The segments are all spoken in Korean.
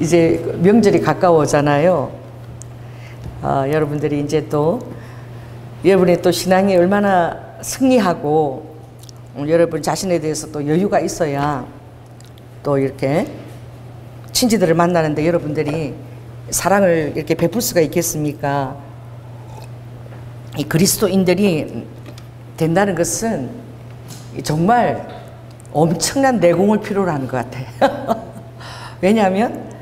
이제 명절이 가까워오잖아요. 여러분들이 이제 또 여러분의 또 신앙이 얼마나 승리하고 여러분 자신에 대해서 또 여유가 있어야 또 이렇게 친지들을 만나는데 여러분들이 사랑을 이렇게 베풀 수가 있겠습니까? 이 그리스도인들이 된다는 것은 정말 엄청난 내공을 필요로 하는 것 같아요. 왜냐하면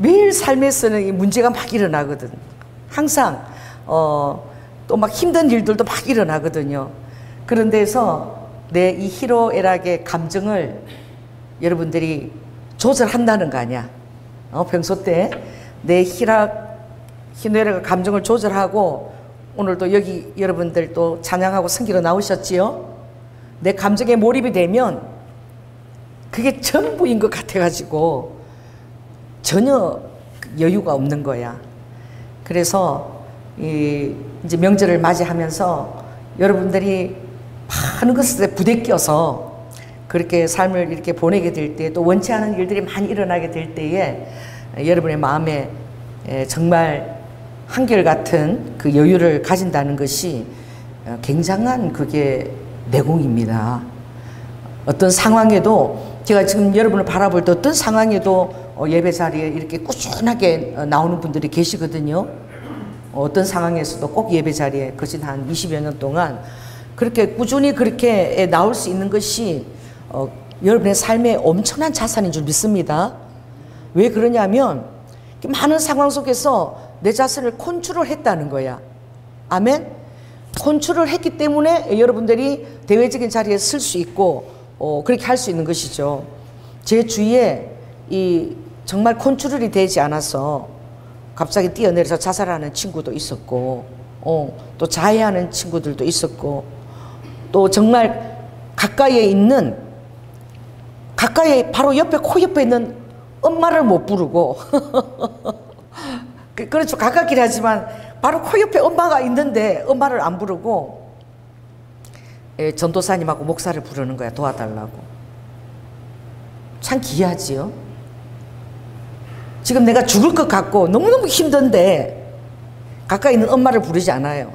매일 삶에서는 이 문제가 막 일어나거든. 항상 또 막 힘든 일들도 막 일어나거든요. 그런 데서 내 이 희로애락의 감정을 여러분들이 조절한다는 거 아니야. 평소 때 내 희노애락의 감정을 조절하고 오늘도 여기 여러분들 또 찬양하고 섬기러 나오셨지요? 내 감정에 몰입이 되면 그게 전부인 것 같아가지고 전혀 여유가 없는 거야. 그래서 이제 명절을 맞이하면서 여러분들이 많은 것에 부대껴서 그렇게 삶을 이렇게 보내게 될 때 또 원치 않은 일들이 많이 일어나게 될 때에 여러분의 마음에 정말 한결같은 그 여유를 가진다는 것이 굉장한 그게 내공입니다. 어떤 상황에도 제가 지금 여러분을 바라볼 때 어떤 상황에도 예배 자리에 이렇게 꾸준하게 나오는 분들이 계시거든요. 어떤 상황에서도 꼭 예배 자리에 거진 한 20여 년 동안 그렇게 꾸준히 그렇게 나올 수 있는 것이 여러분의 삶에 엄청난 자산인 줄 믿습니다. 왜 그러냐면 많은 상황 속에서 내 자신을 컨트롤 했다는 거야. 아멘? 컨트롤 했기 때문에 여러분들이 대외적인 자리에 설 수 있고 그렇게 할 수 있는 것이죠. 제 주위에 이 정말 컨트롤이 되지 않아서 갑자기 뛰어내려서 자살하는 친구도 있었고 또 자해하는 친구들도 있었고 또 정말 가까이에 바로 옆에 코 옆에 있는 엄마를 못 부르고 그렇죠. 가깝긴 하지만 바로 코 옆에 엄마가 있는데 엄마를 안 부르고 전도사님하고 목사를 부르는 거야. 도와달라고. 참 기이하지요. 지금 내가 죽을 것 같고 너무너무 힘든데 가까이 있는 엄마를 부르지 않아요.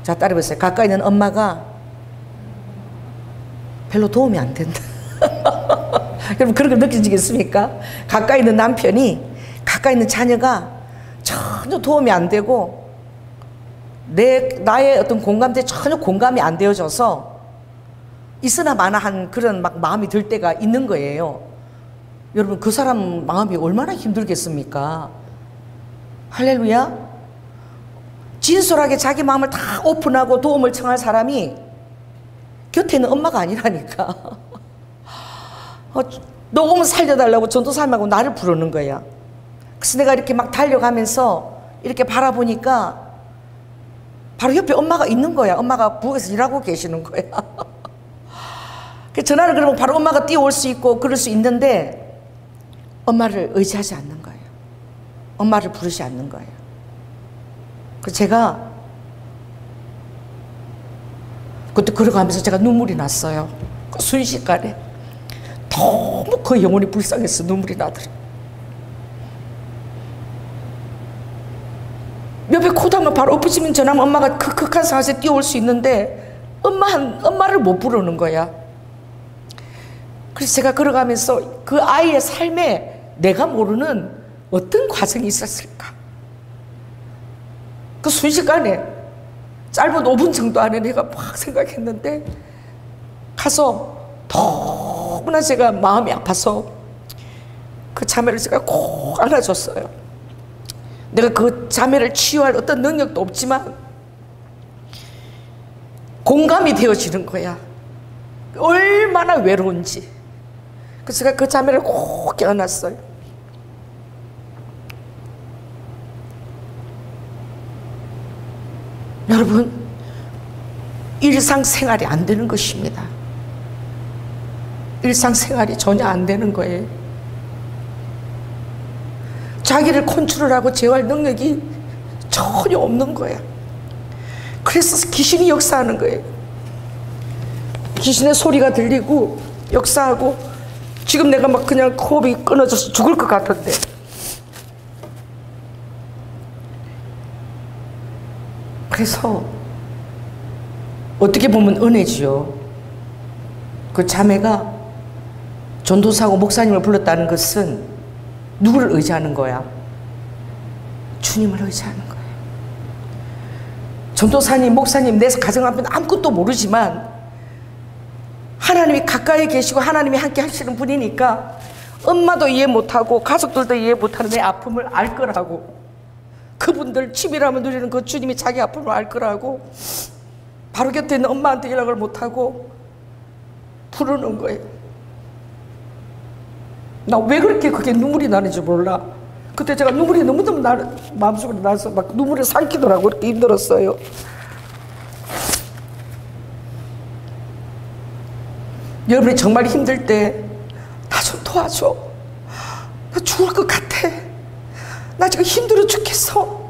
자, 따라해보세요. 가까이 있는 엄마가 별로 도움이 안 된다. 여러분 그런 걸 느끼시겠습니까? 가까이 있는 남편이, 가까이 있는 자녀가 전혀 도움이 안 되고 나의 어떤 공감대에 전혀 공감이 안 되어져서 있으나 마나한 그런 막 마음이 들 때가 있는 거예요. 여러분 그 사람 마음이 얼마나 힘들겠습니까? 할렐루야. 진솔하게 자기 마음을 다 오픈하고 도움을 청할 사람이 곁에 있는 엄마가 아니라니까. 너무 살려달라고 전도사님하고 나를 부르는 거야. 그래서 내가 이렇게 막 달려가면서 이렇게 바라보니까 바로 옆에 엄마가 있는 거야. 엄마가 부엌에서 일하고 계시는 거야. 전화를 그러면 바로 엄마가 뛰어올 수 있고 그럴 수 있는데 엄마를 의지하지 않는 거예요. 엄마를 부르지 않는 거예요. 그래서 제가 그때 걸어가면서 제가 눈물이 났어요. 순식간에 너무 그 영혼이 불쌍해서 눈물이 나더라고요. 옆에 코다만 바로 엎어지면 전하면 엄마가 극한 상황에서 뛰어올 수 있는데 엄마를 못 부르는 거야. 그래서 제가 걸어가면서 그 아이의 삶에 내가 모르는 어떤 과정이 있었을까. 그 순식간에 짧은 5분 정도 안에 내가 막 생각했는데 가서 너무나 제가 마음이 아파서 그 자매를 제가 꼭 안아줬어요. 내가 그 자매를 치유할 어떤 능력도 없지만 공감이 되어지는 거야. 얼마나 외로운지. 그래서 제가 그 자매를 꼭 껴안았어요. 여러분, 일상생활이 안 되는 것입니다. 일상생활이 전혀 안 되는 거예요. 자기를 컨트롤하고 제어할 능력이 전혀 없는 거야. 그래서 귀신이 역사하는 거예요. 귀신의 소리가 들리고 역사하고 지금 내가 막 그냥 호흡이 끊어져서 죽을 것 같은데. 그래서 어떻게 보면 은혜지요. 그 자매가 전도사하고 목사님을 불렀다는 것은 누구를 의지하는 거야? 주님을 의지하는 거예요. 전도사님, 목사님, 내 가정 앞에는 아무것도 모르지만 하나님이 가까이 계시고 하나님이 함께 하시는 분이니까 엄마도 이해 못하고 가족들도 이해 못하는 내 아픔을 알 거라고, 그분들 치밀하면 누리는 그 주님이 자기 아픔을 알 거라고 바로 곁에 있는 엄마한테 연락을 못하고 부르는 거예요. 나 왜 그렇게 그게 눈물이 나는지 몰라. 그때 제가 눈물이 너무너무 마음속으로 나서 막 눈물을 삼키더라고. 그렇게 힘들었어요. 여러분이 정말 힘들 때 나 좀 도와줘. 나 죽을 것 같아. 나 지금 힘들어 죽겠어.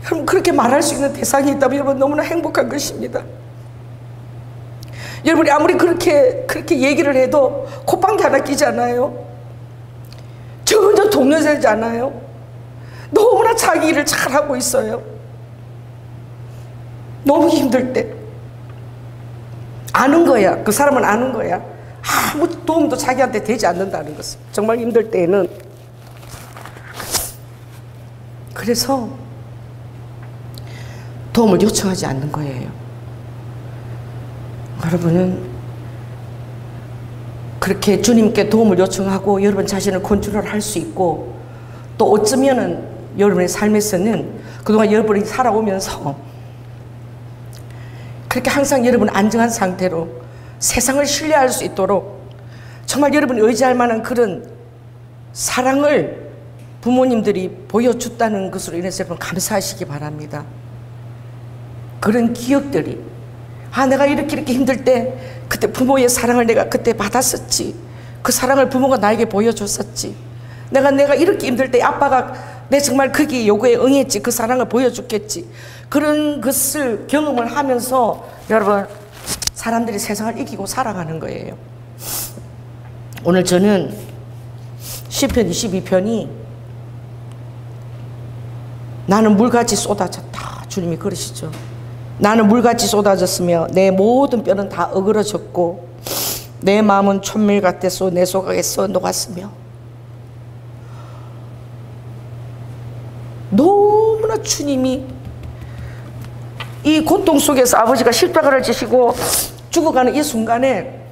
여러분, 그렇게 말할 수 있는 대상이 있다면 여러분 너무나 행복한 것입니다. 여러분이 아무리 그렇게 얘기를 해도 콧방귀 하나 끼잖아요. 전혀 동요되지 않아요. 너무나 자기 일을 잘하고 있어요. 너무 힘들 때 아는 거야. 그 사람은 아는 거야. 아무 도움도 자기한테 되지 않는다는 것을. 정말 힘들 때에는. 그래서 도움을 요청하지 않는 거예요. 여러분은 그렇게 주님께 도움을 요청하고 여러분 자신을 컨트롤할 수 있고, 또 어쩌면은 여러분의 삶에서는 그동안 여러분이 살아오면서 그렇게 항상 여러분 안정한 상태로 세상을 신뢰할 수 있도록 정말 여러분이 의지할 만한 그런 사랑을 부모님들이 보여줬다는 것으로 인해서 여러분 감사하시기 바랍니다. 그런 기억들이, 아, 내가 이렇게 힘들 때 그때 부모의 사랑을 내가 그때 받았었지. 그 사랑을 부모가 나에게 보여줬었지. 내가 이렇게 힘들 때 아빠가 내 정말 거기에 요구에 응했지. 그 사랑을 보여줬겠지. 그런 것을 경험을 하면서 여러분 사람들이 세상을 이기고 살아가는 거예요. 오늘 저는 시편 22편이 나는 물같이 쏟아졌다. 주님이 그러시죠. 나는 물같이 쏟아졌으며 내 모든 뼈는 다 어그러졌고 내 마음은 촛밀 같아서 내 속에서 녹았으며. 너무나 주님이 이 고통 속에서 아버지가 십자가를 지시고 죽어가는 이 순간에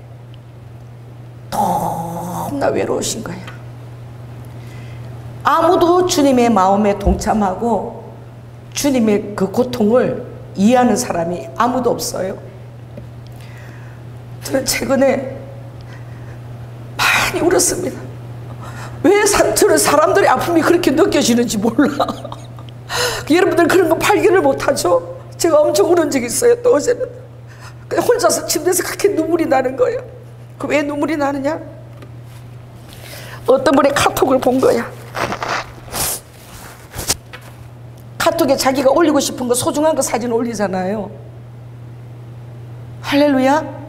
너무나 외로우신 거야. 아무도 주님의 마음에 동참하고 주님의 그 고통을 이해하는 사람이 아무도 없어요. 저는 최근에 많이 울었습니다. 왜 저는 사람들의 아픔이 그렇게 느껴지는지 몰라. 여러분들 그런 거 발견을 못하죠? 제가 엄청 울은 적이 있어요. 또 어제는 그냥 혼자서 침대에서 그렇게 눈물이 나는 거예요. 그 왜 눈물이 나느냐? 어떤 분의 카톡을 본 거야. 카톡에 자기가 올리고 싶은 거, 소중한 거 사진 올리잖아요. 할렐루야.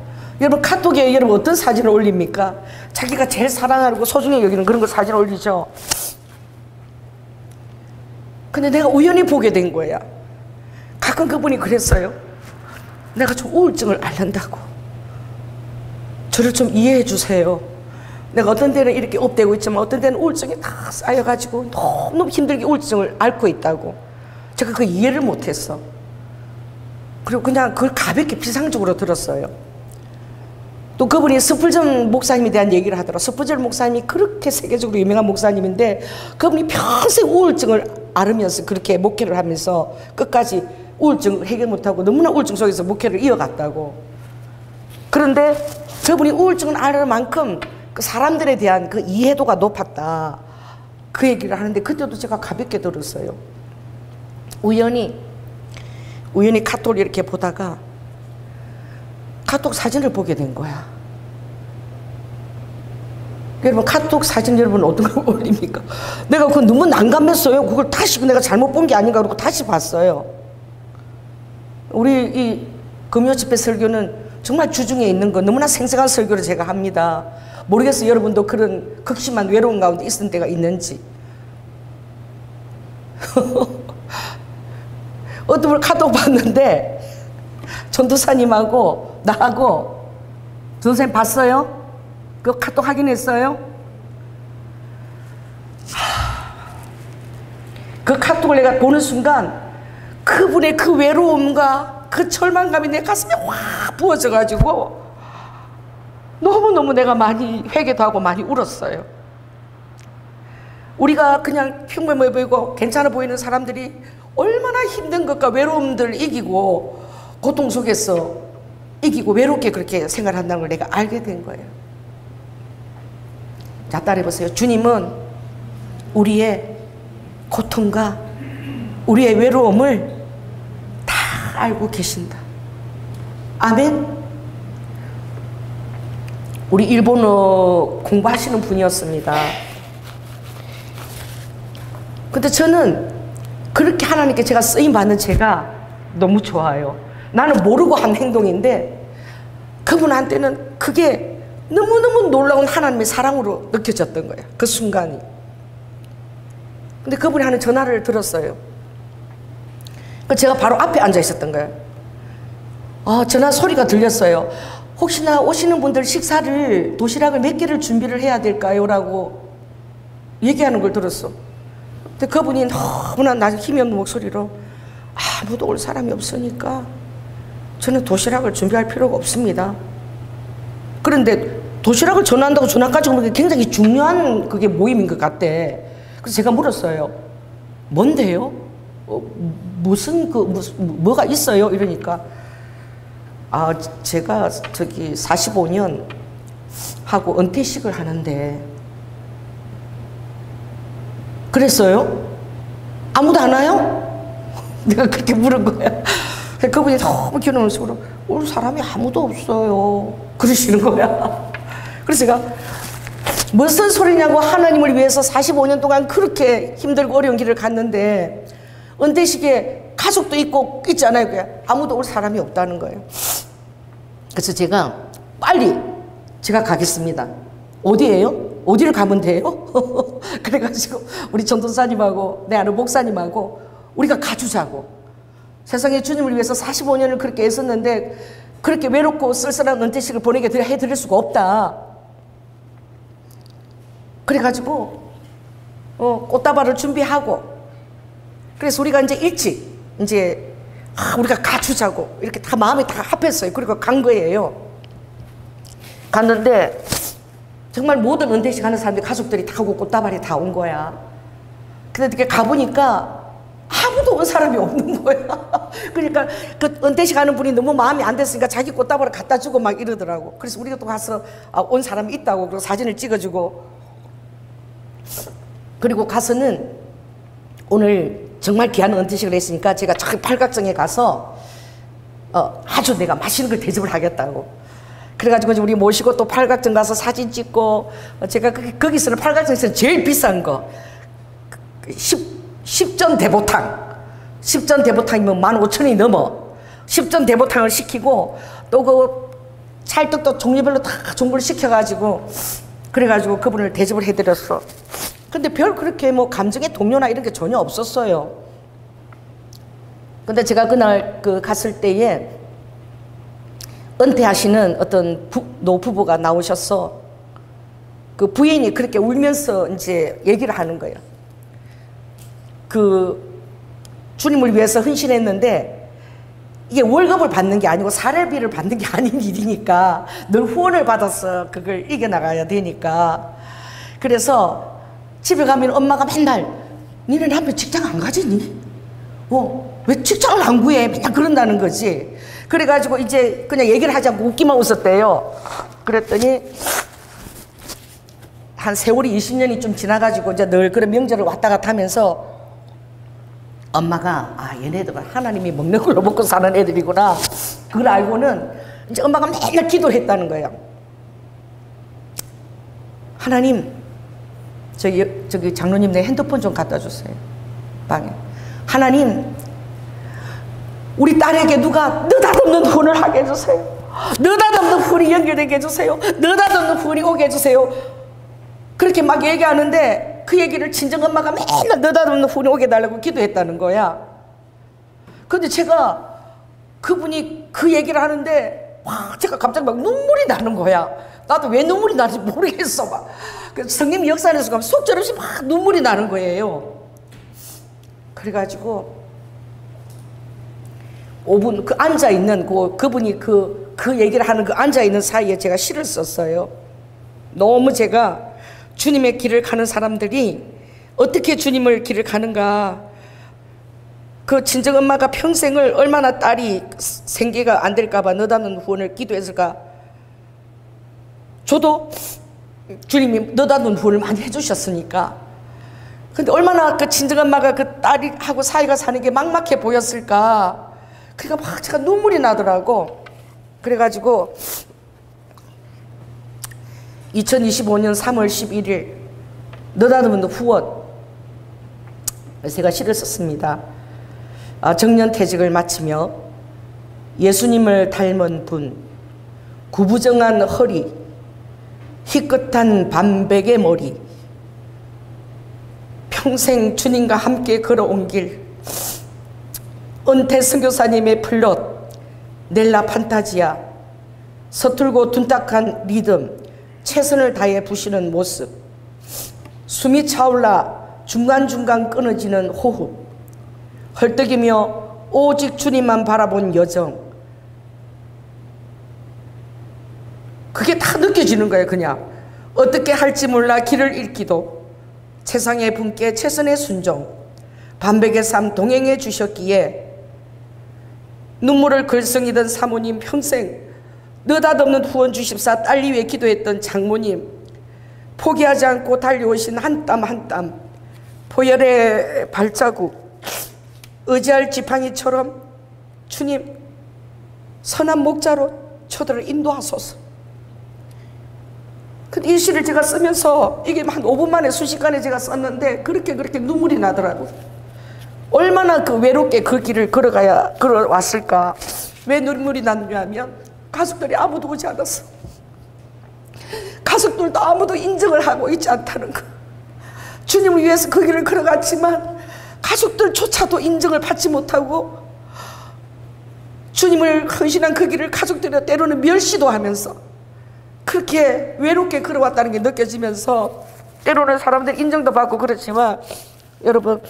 여러분 카톡에 여러분 어떤 사진을 올립니까? 자기가 제일 사랑하고 소중히 여기는 그런 거 사진 올리죠. 근데 내가 우연히 보게 된 거야. 가끔 그분이 그랬어요. 내가 좀 우울증을 앓는다고, 저를 좀 이해해 주세요. 내가 어떤 때는 이렇게 업되고 있지만 어떤 때는 우울증이 다 쌓여가지고 너무 힘들게 우울증을 앓고 있다고. 제가 그 이해를 못했어. 그리고 그냥 그걸 가볍게 비상적으로 들었어요. 또 그분이 스펄전 목사님에 대한 얘기를 하더라고요. 스펄전 목사님이 그렇게 세계적으로 유명한 목사님인데 그분이 평생 우울증을 앓으면서 그렇게 목회를 하면서 끝까지 우울증을 해결 못하고 너무나 우울증 속에서 목회를 이어갔다고. 그런데 그분이 우울증을 앓을 만큼 그 사람들에 대한 그 이해도가 높았다, 그 얘기를 하는데 그때도 제가 가볍게 들었어요. 우연히 카톡을 이렇게 보다가 카톡 사진을 보게 된 거야. 여러분 카톡 사진 여러분 어떤 걸 올립니까? 내가 그거 너무 난감했어요. 그걸 다시 내가 잘못 본 게 아닌가 그러고 다시 봤어요. 우리 이 금요 집회 설교는 정말 주중에 있는 거 너무나 생생한 설교를 제가 합니다. 모르겠어요. 여러분도 그런 극심한 외로움 가운데 있은 때가 있는지. 어떤 분 카톡 봤는데 전도사님하고 나하고 전도사님 봤어요? 그 카톡 확인했어요? 그 카톡을 내가 보는 순간 그분의 그 외로움과 그 절망감이 내 가슴에 확 부어져가지고 너무너무 내가 많이 회개도 하고 많이 울었어요. 우리가 그냥 평범해 보이고 괜찮아 보이는 사람들이 얼마나 힘든 것과 외로움들을 이기고 고통 속에서 이기고 외롭게 그렇게 생활한다는 걸 내가 알게 된 거예요. 자, 따라해보세요. 주님은 우리의 고통과 우리의 외로움을 다 알고 계신다. 아멘. 우리 일본어 공부하시는 분이었습니다. 근데 저는 그렇게 하나님께 제가 쓰임받는 제가 너무 좋아요. 나는 모르고 한 행동인데 그분한테는 그게 너무너무 놀라운 하나님의 사랑으로 느껴졌던 거예요. 그 순간이. 근데 그분이 하는 전화를 들었어요. 제가 바로 앞에 앉아 있었던 거예요. 전화 소리가 들렸어요. 혹시나 오시는 분들 식사를 도시락을 몇 개를 준비를 해야 될까요? 라고 얘기하는 걸 들었어. 근데 그분이 너무나 나중에 힘이 없는 목소리로 아무도 올 사람이 없으니까 저는 도시락을 준비할 필요가 없습니다. 그런데 도시락을 전화한다고 전화까지 오는 게 굉장히 중요한 그게 모임인 것 같대. 그래서 제가 물었어요. 뭔데요? 무슨 뭐가 있어요? 이러니까 제가 저기 45년 하고 은퇴식을 하는데. 그랬어요? 아무도 안 와요? 내가 그렇게 물은 거야. 그분이 너무 귀여운 모습으로 올 사람이 아무도 없어요 그러시는 거야. 그래서 제가 무슨 소리냐고, 하나님을 위해서 45년 동안 그렇게 힘들고 어려운 길을 갔는데 은퇴식에 가족도 있고 있잖아요. 그냥 아무도 올 사람이 없다는 거예요. 그래서 제가 빨리 제가 가겠습니다. 어디예요? 어디를 가면 돼요? 그래가지고 우리 전도사님하고 내 아는 목사님하고 우리가 가주자고. 세상에 주님을 위해서 45년을 그렇게 애썼는데 그렇게 외롭고 쓸쓸한 은퇴식을 보내게 해드릴 수가 없다. 그래가지고 꽃다발을 준비하고, 그래서 우리가 이제 일찍 이제 우리가 가주자고 이렇게 다 마음이 다 합했어요. 그리고 간 거예요. 갔는데 정말 모든 은퇴식 하는 사람들 가족들이 다 오고 꽃다발이 다 온 거야. 근데 이렇게 가보니까 아무도 온 사람이 없는 거야. 그러니까 그 은퇴식 하는 분이 너무 마음이 안 됐으니까 자기 꽃다발을 갖다 주고 막 이러더라고. 그래서 우리가 또 가서 온 사람이 있다고 그리고 사진을 찍어주고, 그리고 가서는 오늘 정말 귀한 은퇴식을 했으니까 제가 저기 팔각정에 가서 아주 내가 맛있는 걸 대접을 하겠다고. 그래가지고 우리 모시고 또 팔각정 가서 사진 찍고, 제가 거기서는 팔각정에서는 제일 비싼 거 10전 대보탕, 10전 대보탕이면 15,000원이 넘어. 10전 대보탕을 시키고 또 그 찰떡도 종류별로 다 종류를 시켜가지고 그래가지고 그분을 대접을 해드렸어. 근데 별 그렇게 뭐 감정의 동요나 이런 게 전혀 없었어요. 근데 제가 그날 갔을 때에 은퇴하시는 어떤 노부부가 나오셔서 그 부인이 그렇게 울면서 이제 얘기를 하는 거예요. 주님을 위해서 헌신했는데 이게 월급을 받는 게 아니고 사례비를 받는 게 아닌 일이니까 늘 후원을 받아서 그걸 이겨나가야 되니까. 그래서 집에 가면 엄마가 맨날 니네 남편 직장 안 가지니? 왜 직장을 안 구해? 맨날 그런다는 거지. 그래가지고 이제 그냥 얘기를 하지 않고 웃기만 웃었대요. 그랬더니 한 세월이 20년이 좀 지나가지고 이제 늘 그런 명절을 왔다 갔다 하면서 엄마가 얘네들은 하나님이 먹는 걸로 먹고 사는 애들이구나, 그걸 알고는 이제 엄마가 맨날 기도했다는 거예요. 하나님, 저기 장로님 내 핸드폰 좀 갖다 주세요, 방에. 하나님, 우리 딸에게 누가 느닷없는 후원을 하게 해주세요. 느닷없는 후원이 연결되게 해주세요. 느닷없는 후원이 오게 해주세요. 그렇게 막 얘기하는데 그 얘기를 친정엄마가 맨날 느닷없는 후원이 오게 해달라고 기도했다는 거야. 근데 제가 그분이 그 얘기를 하는데 막 제가 갑자기 막 눈물이 나는 거야. 나도 왜 눈물이 나는지 모르겠어. 막 성령 역사에서 가면 속절없이 막 눈물이 나는 거예요. 그래가지고 5분 그 앉아있는 그분이 그 얘기를 하는 그 앉아있는 사이에 제가 시를 썼어요. 너무 제가 주님의 길을 가는 사람들이 어떻게 주님을 길을 가는가, 그 친정엄마가 평생을 얼마나 딸이 생계가 안 될까봐 너다는 후원을 기도했을까. 저도 주님이 너다는 후원을 많이 해주셨으니까. 근데 얼마나 그 친정엄마가 그 딸하고 사이가 사는 게 막막해 보였을까. 그러니까 막 제가 눈물이 나더라고. 그래가지고 2025년 3월 11일 너다는 후원 제가 시를 썼습니다. 정년퇴직을 마치며 예수님을 닮은 분, 구부정한 허리, 희끗한 반백의 머리, 평생 주님과 함께 걸어온 길, 은퇴 선교사님의 플롯, 넬라 판타지아, 서툴고 둔탁한 리듬, 최선을 다해 부시는 모습, 숨이 차올라 중간중간 끊어지는 호흡, 헐떡이며 오직 주님만 바라본 여정, 그게 다 느껴지는 거예요. 그냥 어떻게 할지 몰라 길을 잃기도 세상의 분께 최선의 순종, 반백의 삶 동행해 주셨기에 눈물을 글썽이던 사모님, 평생 느닷없는 후원 주십사 딸리 위해 기도했던 장모님, 포기하지 않고 달려오신 한 땀 한 땀, 보혈의 발자국, 의지할 지팡이처럼 주님 선한 목자로 저들을 인도하소서. 근데 이 시를 제가 쓰면서 이게 한 5분 만에 순식간에 제가 썼는데 그렇게 눈물이 나더라고요. 얼마나 그 외롭게 그 길을 걸어왔을까. 왜 눈물이 났냐면 가족들이 아무도 오지 않았어. 가족들도 아무도 인정을 하고 있지 않다는 거. 주님을 위해서 그 길을 걸어갔지만 가족들조차도 인정을 받지 못하고 주님을 헌신한 그 길을 가족들이 때로는 멸시도 하면서 그렇게 외롭게 걸어왔다는 게 느껴지면서 때로는 사람들 인정도 받고 그렇지만 여러분,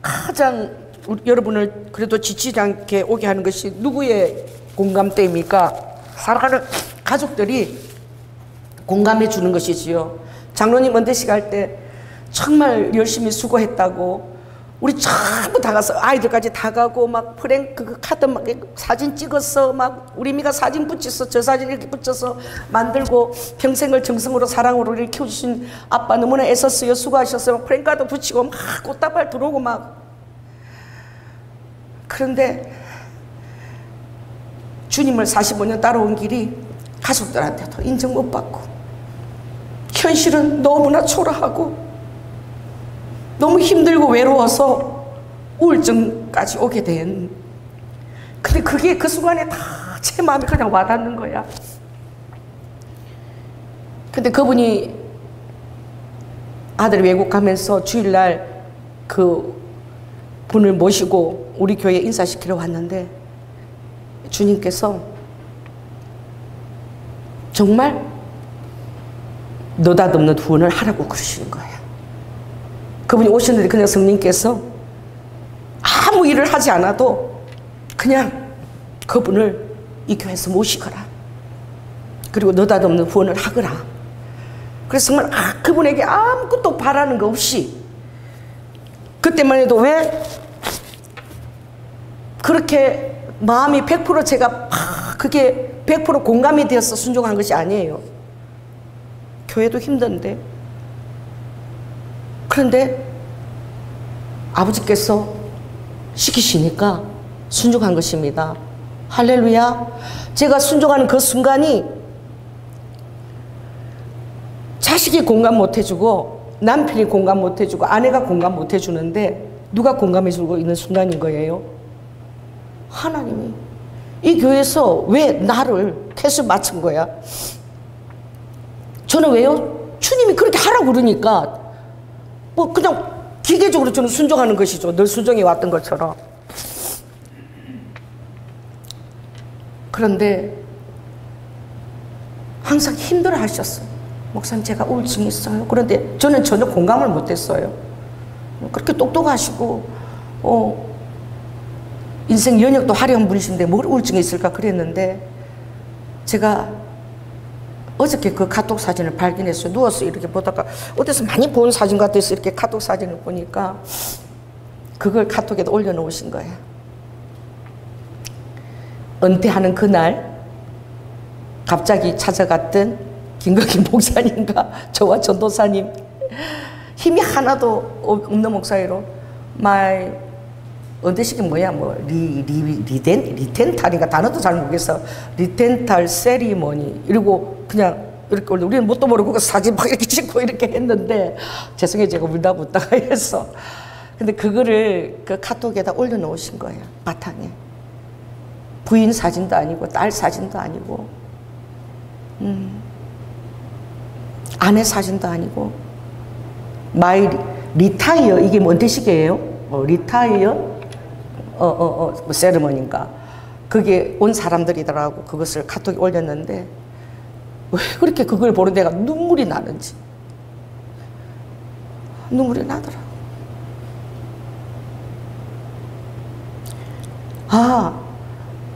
가장 여러분을 그래도 지치지 않게 오게 하는 것이 누구의 공감대입니까? 사랑하는 가족들이 공감해 주는 것이지요. 장로님 은퇴식 할 때 정말 열심히 수고했다고 우리 전부 다 가서 아이들까지 다 가고 막 프랭크 그 카드 막 사진 찍어서 막 우리 미가 사진 붙여서 저 사진 이렇게 붙여서 만들고 평생을 정성으로 사랑으로 이렇게 키워주신 아빠 너무나 애썼어요. 수고하셨어요. 막 프랭카드 붙이고 막 꽃다발 들어오고 막. 그런데 주님을 45년 따라온 길이 가족들한테도 인정 못 받고 현실은 너무나 초라하고 너무 힘들고 외로워서 우울증까지 오게 된. 근데 그게 그 순간에 다 제 마음에 그냥 와닿는 거야. 근데 그분이 아들 외국 가면서 주일날 그 분을 모시고 우리 교회에 인사시키러 왔는데 주님께서 정말 너닷없는 후원을 하라고 그러시는 거예요. 그분이 오셨는데 그냥 성령께서 아무 일을 하지 않아도 그냥 그분을 이 교회에서 모시거라. 그리고 너닷없는 후원을 하거라. 그래서 정말 그분에게 아무것도 바라는 거 없이 그때만 해도 왜 그렇게 마음이 100% 제가 그게 100% 공감이 되어서 순종한 것이 아니에요. 교회도 힘든데. 그런데 아버지께서 시키시니까 순종한 것입니다. 할렐루야. 제가 순종하는 그 순간이 자식이 공감 못 해주고 남편이 공감 못 해주고 아내가 공감 못 해주는데 누가 공감해 주고 있는 순간인 거예요? 하나님이. 이 교회에서 왜 나를 캐스 맞춘 거야? 저는 왜요? 주님이 그렇게 하라고 그러니까 뭐 그냥 기계적으로 저는 순종하는 것이죠. 늘 순종해 왔던 것처럼. 그런데 항상 힘들어 하셨어요. 목사님, 제가 우울증이 있어요. 그런데 저는 전혀 공감을 못했어요. 그렇게 똑똑하시고 인생 연역도 화려한 분이신데 뭘 우울증이 있을까 그랬는데, 제가 어저께 그 카톡 사진을 발견했어요. 누워서 이렇게 보다가 어디서 많이 본 사진 같아서 이렇게 카톡 사진을 보니까 그걸 카톡에다 올려놓으신 거예요. 은퇴하는 그날 갑자기 찾아갔던 김건희 목사님과 저와 전도사님, 힘이 하나도 없는 목사이로 은퇴식이 뭐야, 리텐탈인가 단어도 잘 모르겠어. 리텐탈 세리머니 이러고 그냥 이렇게 올려. 우리는 뭣도 모르고 그 사진 막 이렇게 찍고 이렇게 했는데, 죄송해요, 제가 울다 웃다가 했어. 근데 그거를 그 카톡에다 올려놓으신 거예요. 바탕에. 부인 사진도 아니고 딸 사진도 아니고 아내 사진도 아니고 마이 리타이어, 이게 뭔 뜻이게요? 리타이어 뭐 세리머니인가, 그게 온 사람들이더라고. 그것을 카톡에 올렸는데 왜 그렇게 그걸 보는 데가 눈물이 나는지, 눈물이 나더라.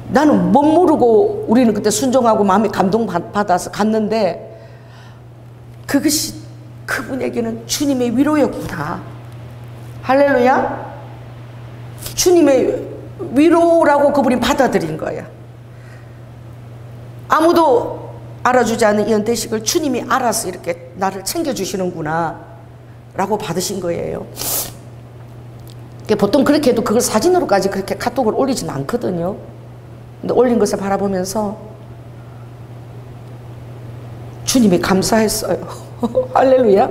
나는 못 모르고 우리는 그때 순종하고 마음에 감동받아서 갔는데, 그것이 그분에게는 주님의 위로였구나. 할렐루야. 주님의 위로라고 그분이 받아들인 거야. 아무도 알아주지 않은 이 은퇴식을 주님이 알아서 이렇게 나를 챙겨주시는구나 라고 받으신 거예요. 보통 그렇게 해도 그걸 사진으로까지 그렇게 카톡을 올리진 않거든요. 근데 올린 것을 바라보면서 주님이 감사했어요. 할렐루야.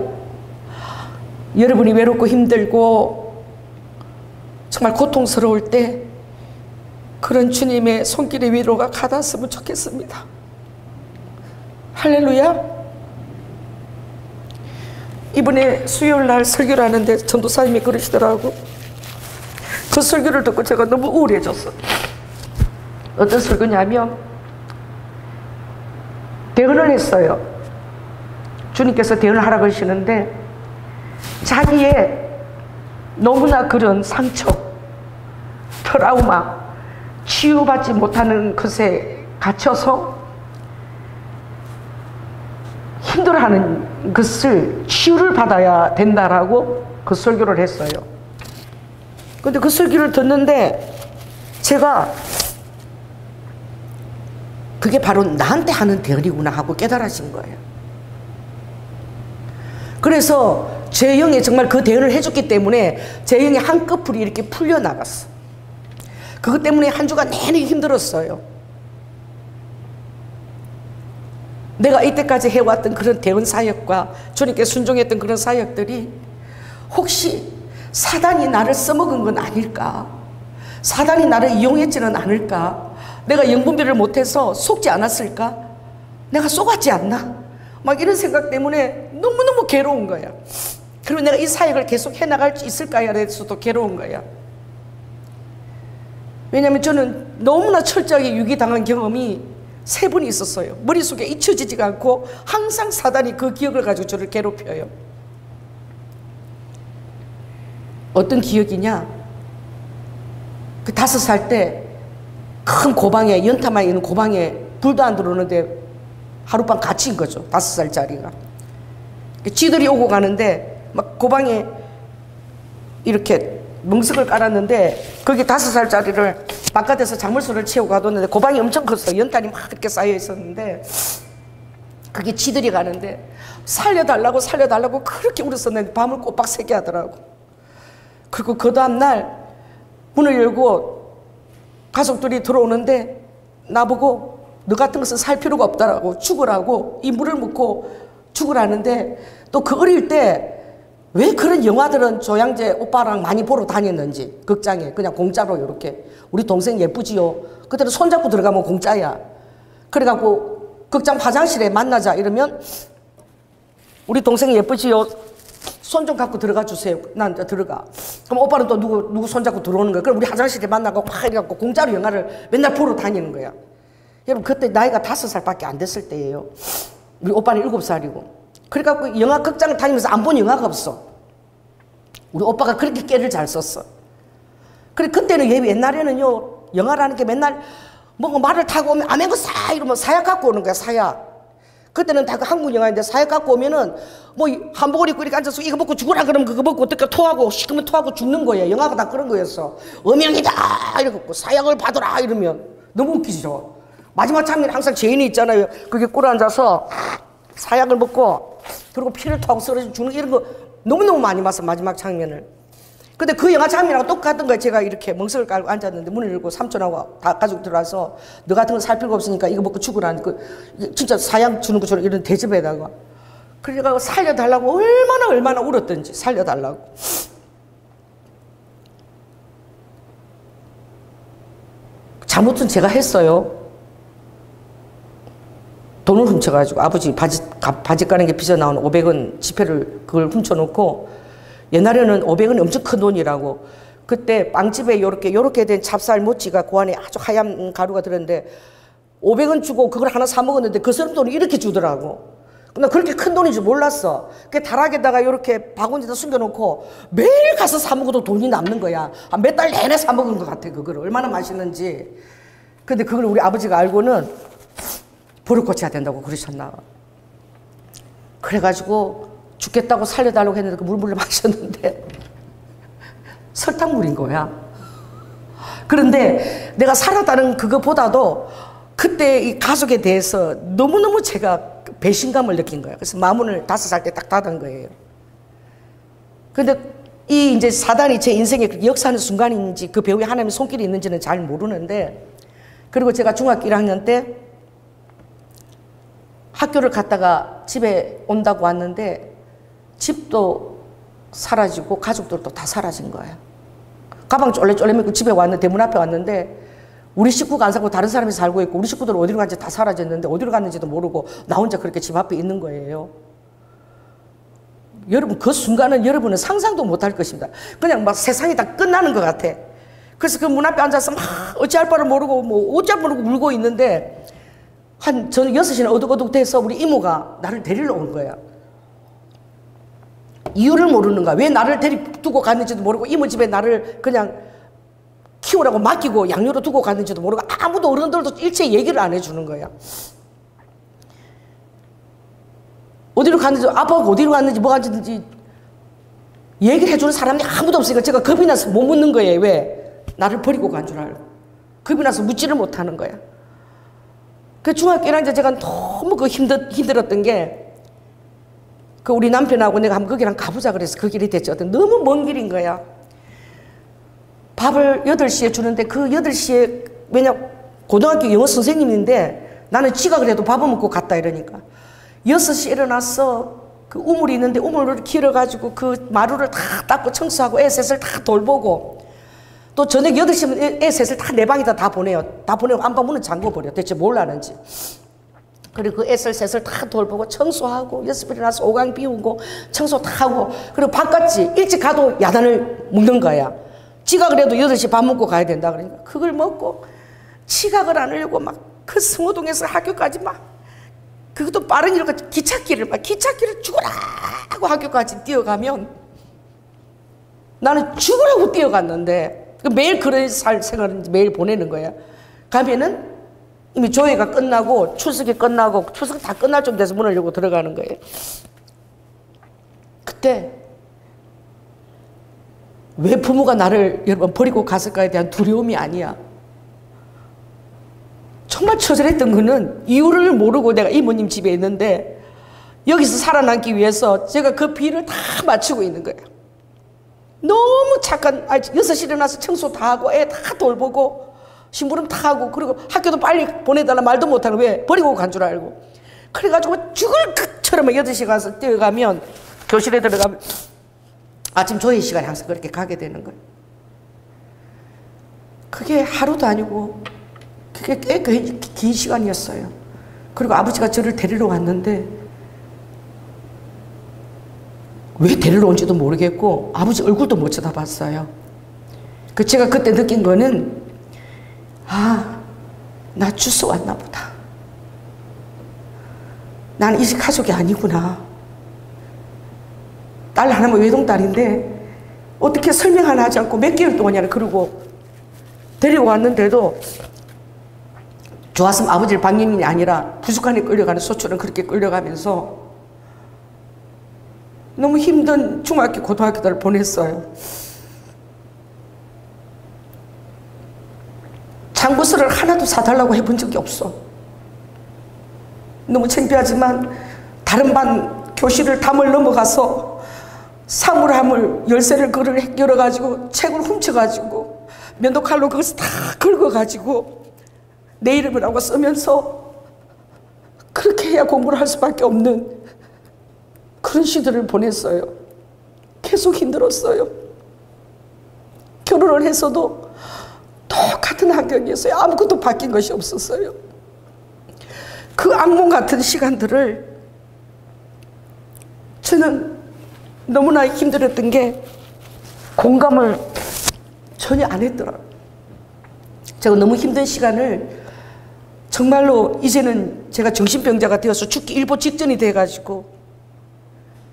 여러분이 외롭고 힘들고 정말 고통스러울 때 그런 주님의 손길의 위로가 가닿았으면 좋겠습니다. 할렐루야. 이번에 수요일날 설교를 하는데 전도사님이 그러시더라고. 그 설교를 듣고 제가 너무 우울해졌어요. 어떤 설교냐면, 대언을 했어요. 주님께서 대언을 하라고 하시는데, 자기의 너무나 그런 상처, 트라우마, 치유받지 못하는 것에 갇혀서 힘들어하는 것을 치유를 받아야 된다라고 그 설교를 했어요. 근데 그 설교를 듣는데 제가 그게 바로 나한테 하는 대언이구나 하고 깨달아진 거예요. 그래서 제 영에 정말 그 대언을 해줬기 때문에 제 영의 한꺼풀이 이렇게 풀려나갔어. 그것 때문에 한 주간 내내 힘들었어요. 내가 이때까지 해왔던 그런 대언 사역과 주님께 순종했던 그런 사역들이 혹시 사단이 나를 써먹은 건 아닐까? 사단이 나를 이용했지는 않을까? 내가 영분별을 못해서 속지 않았을까? 내가 속았지 않나? 막 이런 생각 때문에 너무너무 괴로운 거야. 그리고 내가 이 사역을 계속 해나갈 수 있을까에 대해서도 괴로운 거야. 왜냐하면 저는 너무나 철저하게 유기당한 경험이 3번 있었어요. 머릿속에 잊혀지지가 않고 항상 사단이 그 기억을 가지고 저를 괴롭혀요. 어떤 기억이냐? 그 5살 때 큰 고방에, 연탄만 있는 고방에 불도 안 들어오는데 하룻밤 갇힌 거죠. 5살짜리가. 쥐들이 오고 가는데 막 고방에 이렇게 멍석을 깔았는데 거기 5살짜리를 바깥에서 작물소를 채우고 가뒀는데 고방이 엄청 컸어요. 연탄이 막 이렇게 쌓여 있었는데 그게 쥐들이 가는데 살려달라고 그렇게 울었었는데 밤을 꼬박 새게 하더라고. 그리고 그 다음날 문을 열고 가족들이 들어오는데 나보고 너 같은 것은 살 필요가 없다라고, 죽으라고, 이 물을 묻고 죽으라는데, 또 그 어릴 때 왜 그런 영화들은 조양재 오빠랑 많이 보러 다녔는지, 극장에 그냥 공짜로 이렇게. 우리 동생 예쁘지요? 그때는 손잡고 들어가면 공짜야. 그래갖고 극장 화장실에 만나자 이러면 우리 동생 예쁘지요? 손 좀 갖고 들어가 주세요. 난 들어가. 그럼 오빠는 또 누구 손잡고 들어오는 거야. 그럼 우리 화장실에 만나고 확 이래갖고 공짜로 영화를 맨날 보러 다니는 거야. 여러분 그때 나이가 5살밖에 안 됐을 때예요. 우리 오빠는 7살이고. 그래갖고 영화 극장을 다니면서 안 본 영화가 없어. 우리 오빠가 그렇게 깨를 잘 썼어. 그래 그때는 옛날에는요 영화라는 게 맨날 뭐 말을 타고 오면 아멘거 사 이러면 사약 갖고 오는 거야. 사약. 그때는 다 한국 영화인데 사약 갖고 오면은 뭐 한복을 입고 이렇게 앉아서 이거 먹고 죽으라 그러면 그거 먹고 어떻게 토하고 시끄면 토하고 죽는 거예요. 영화가 다 그런 거였어. 음영이다 이러고 사약을 받으라 이러면 너무 웃기죠. 마지막 장면에 항상 죄인이 있잖아요. 그게 꿇어 앉아서 사약을 먹고 그리고 피를 토하고 쓰러져 죽는 이런 거 너무너무 많이 봤어. 마지막 장면을. 근데 그 영화 장면하고 똑같은 거예요. 제가 이렇게 멍석을 깔고 앉았는데 문을 열고 삼촌하고 다 가지고 들어와서 너 같은 거 살 필요가 없으니까 이거 먹고 죽으라는 그 진짜 사양 주는 것처럼 이런 대접에다가 그러니까 살려달라고 얼마나 울었던지 살려달라고. 잘못은 제가 했어요. 돈을 훔쳐가지고 아버지 바지 가는 게 빚어나온 500원 지폐를 그걸 훔쳐놓고 옛날에는 500원이 엄청 큰 돈이라고. 그때 빵집에 요렇게 된 찹쌀 모찌가 그 안에 아주 하얀 가루가 들었는데 500원 주고 그걸 하나 사 먹었는데 그 사람 돈이 이렇게 주더라고. 나 그렇게 큰 돈인 줄 몰랐어. 그 다락에다가 이렇게 바구니에다 숨겨놓고 매일 가서 사 먹어도 돈이 남는 거야. 몇 달 내내 사 먹은 것 같아. 그걸 얼마나 맛있는지. 근데 그걸 우리 아버지가 알고는 버릇 고쳐야 된다고 그러셨나. 그래가지고 죽겠다고 살려달라고 했는데 그 물을 마셨는데 설탕물인 거야. 그런데 내가 살았다는 그거보다도 그때 이 가족에 대해서 너무너무 제가 배신감을 느낀 거야. 그래서 마문을 5살 때 딱 닫은 거예요. 근데 이 이제 사단이 제 인생에 역사하는 순간인지 그 배우에 하나님의 손길이 있는지는 잘 모르는데, 그리고 제가 중학교 1학년 때 학교를 갔다가 집에 온다고 왔는데 집도 사라지고 가족들도 다 사라진 거예요. 가방 쫄래쫄래 메고 집에 왔는데 대문 앞에 왔는데 우리 식구가 안 살고 다른 사람이 살고 있고 우리 식구들 어디로 갔는지 다 사라졌는데 어디로 갔는지도 모르고 나 혼자 그렇게 집 앞에 있는 거예요. 여러분 그 순간은 여러분은 상상도 못할 것입니다. 그냥 막 세상이 다 끝나는 것 같아. 그래서 그 문 앞에 앉아서 막 어찌할 바를 모르고 뭐 어찌할 모르고 울고 있는데 저는 6시나 어둑어둑 돼서 우리 이모가 나를 데리러 온 거야. 이유를 모르는 거야. 왜 나를 두고 갔는지도 모르고 이모 집에 나를 그냥 키우라고 맡기고 양육으로 두고 갔는지도 모르고 아무도 어른들도 일체 얘기를 안 해주는 거야. 어디로 갔는지 아빠가 어디로 갔는지 뭐가 갔는지 얘기를 해주는 사람이 아무도 없으니까 제가 겁이 나서 못 묻는 거예요. 왜? 나를 버리고 간 줄 알고. 겁이 나서 묻지를 못하는 거야. 그 중학교 1학년 제가 너무 힘들었던 게 그 우리 남편하고 내가 한번 거기랑 가보자 그래서 그 길이 됐죠. 너무 먼 길인 거야. 밥을 8시에 주는데 그 8시에 왜냐 고등학교 영어 선생님인데 나는 지각을 해도 밥을 먹고 갔다 이러니까 6시에 일어나서 그 우물이 있는데 우물을 길어가지고 그 마루를 다 닦고 청소하고 애 셋을 다 돌보고 또 저녁 8시면 애 셋을 다 내 방에다 다 보내요. 다 보내고 안방 문은 잠궈버려. 대체 뭘 하는지. 그리고 그 애들 셋을 다 돌보고 청소하고 6시에 일어나서 오강 비우고 청소 다 하고 그리고 바깥지 일찍 가도 야단을 먹는 거야. 지각을 해도 8시 밥 먹고 가야 된다 그러니까 그걸 먹고 지각을 안 하려고 막 그 성호동에서 학교까지 막 그것도 빠른 길로 기찻길을 죽어라 하고 학교까지 뛰어가면 나는 죽으라고 뛰어갔는데 매일 그런 생활을 매일 보내는 거야. 가면은 이미 조회가 끝나고 출석이 끝나고 출석 다 끝날 쯤 돼서 문을 열고 들어가는 거예요. 그때 왜 부모가 나를 여러분 버리고 갔을까에 대한 두려움이 아니야. 정말 처절했던 거는 이유를 모르고 내가 이모님 집에 있는데 여기서 살아남기 위해서 제가 그 비를 다 맞추고 있는 거예요. 너무 착한 6시에 일어나서 청소 다 하고 애 다 돌보고 심부름 다 하고 그리고 학교도 빨리 보내달라 말도 못하고 왜 버리고 간 줄 알고 그래가지고 죽을 것처럼 8시에 가서 뛰어가면 교실에 들어가면 아침 조회 시간에 항상 그렇게 가게 되는 거예요. 그게 하루도 아니고 그게 꽤 긴 시간이었어요. 그리고 아버지가 저를 데리러 왔는데 왜 데리러 온지도 모르겠고 아버지 얼굴도 못 쳐다봤어요. 제가 그때 느낀 거는 나 주워 왔나 보다. 나는 이 집 가족이 아니구나. 딸 하나면 외동딸인데 어떻게 설명 하나 하지 않고 몇 개월 동안이나 그러고 데려왔는데도 좋았으면 아버지를 방임이 아니라 부족한에 끌려가는 소처럼 그렇게 끌려가면서 너무 힘든 중학교, 고등학교를 보냈어요. 장부서를 하나도 사달라고 해본 적이 없어. 너무 창피하지만 다른 반 교실을 담을 넘어가서 사물함을 열쇠를 열어가지고 책을 훔쳐가지고 면도칼로 그것을 다 긁어가지고 내 이름을 하고 쓰면서 그렇게 해야 공부를 할 수밖에 없는 그런 시들을 보냈어요. 계속 힘들었어요. 결혼을 했어도 똑같은 환경이었어요. 아무것도 바뀐 것이 없었어요. 그 악몽 같은 시간들을 저는 너무나 힘들었던 게 공감을 전혀 안 했더라고요. 제가 너무 힘든 시간을 정말로 이제는 제가 정신병자가 되어서 죽기 일보 직전이 돼가지고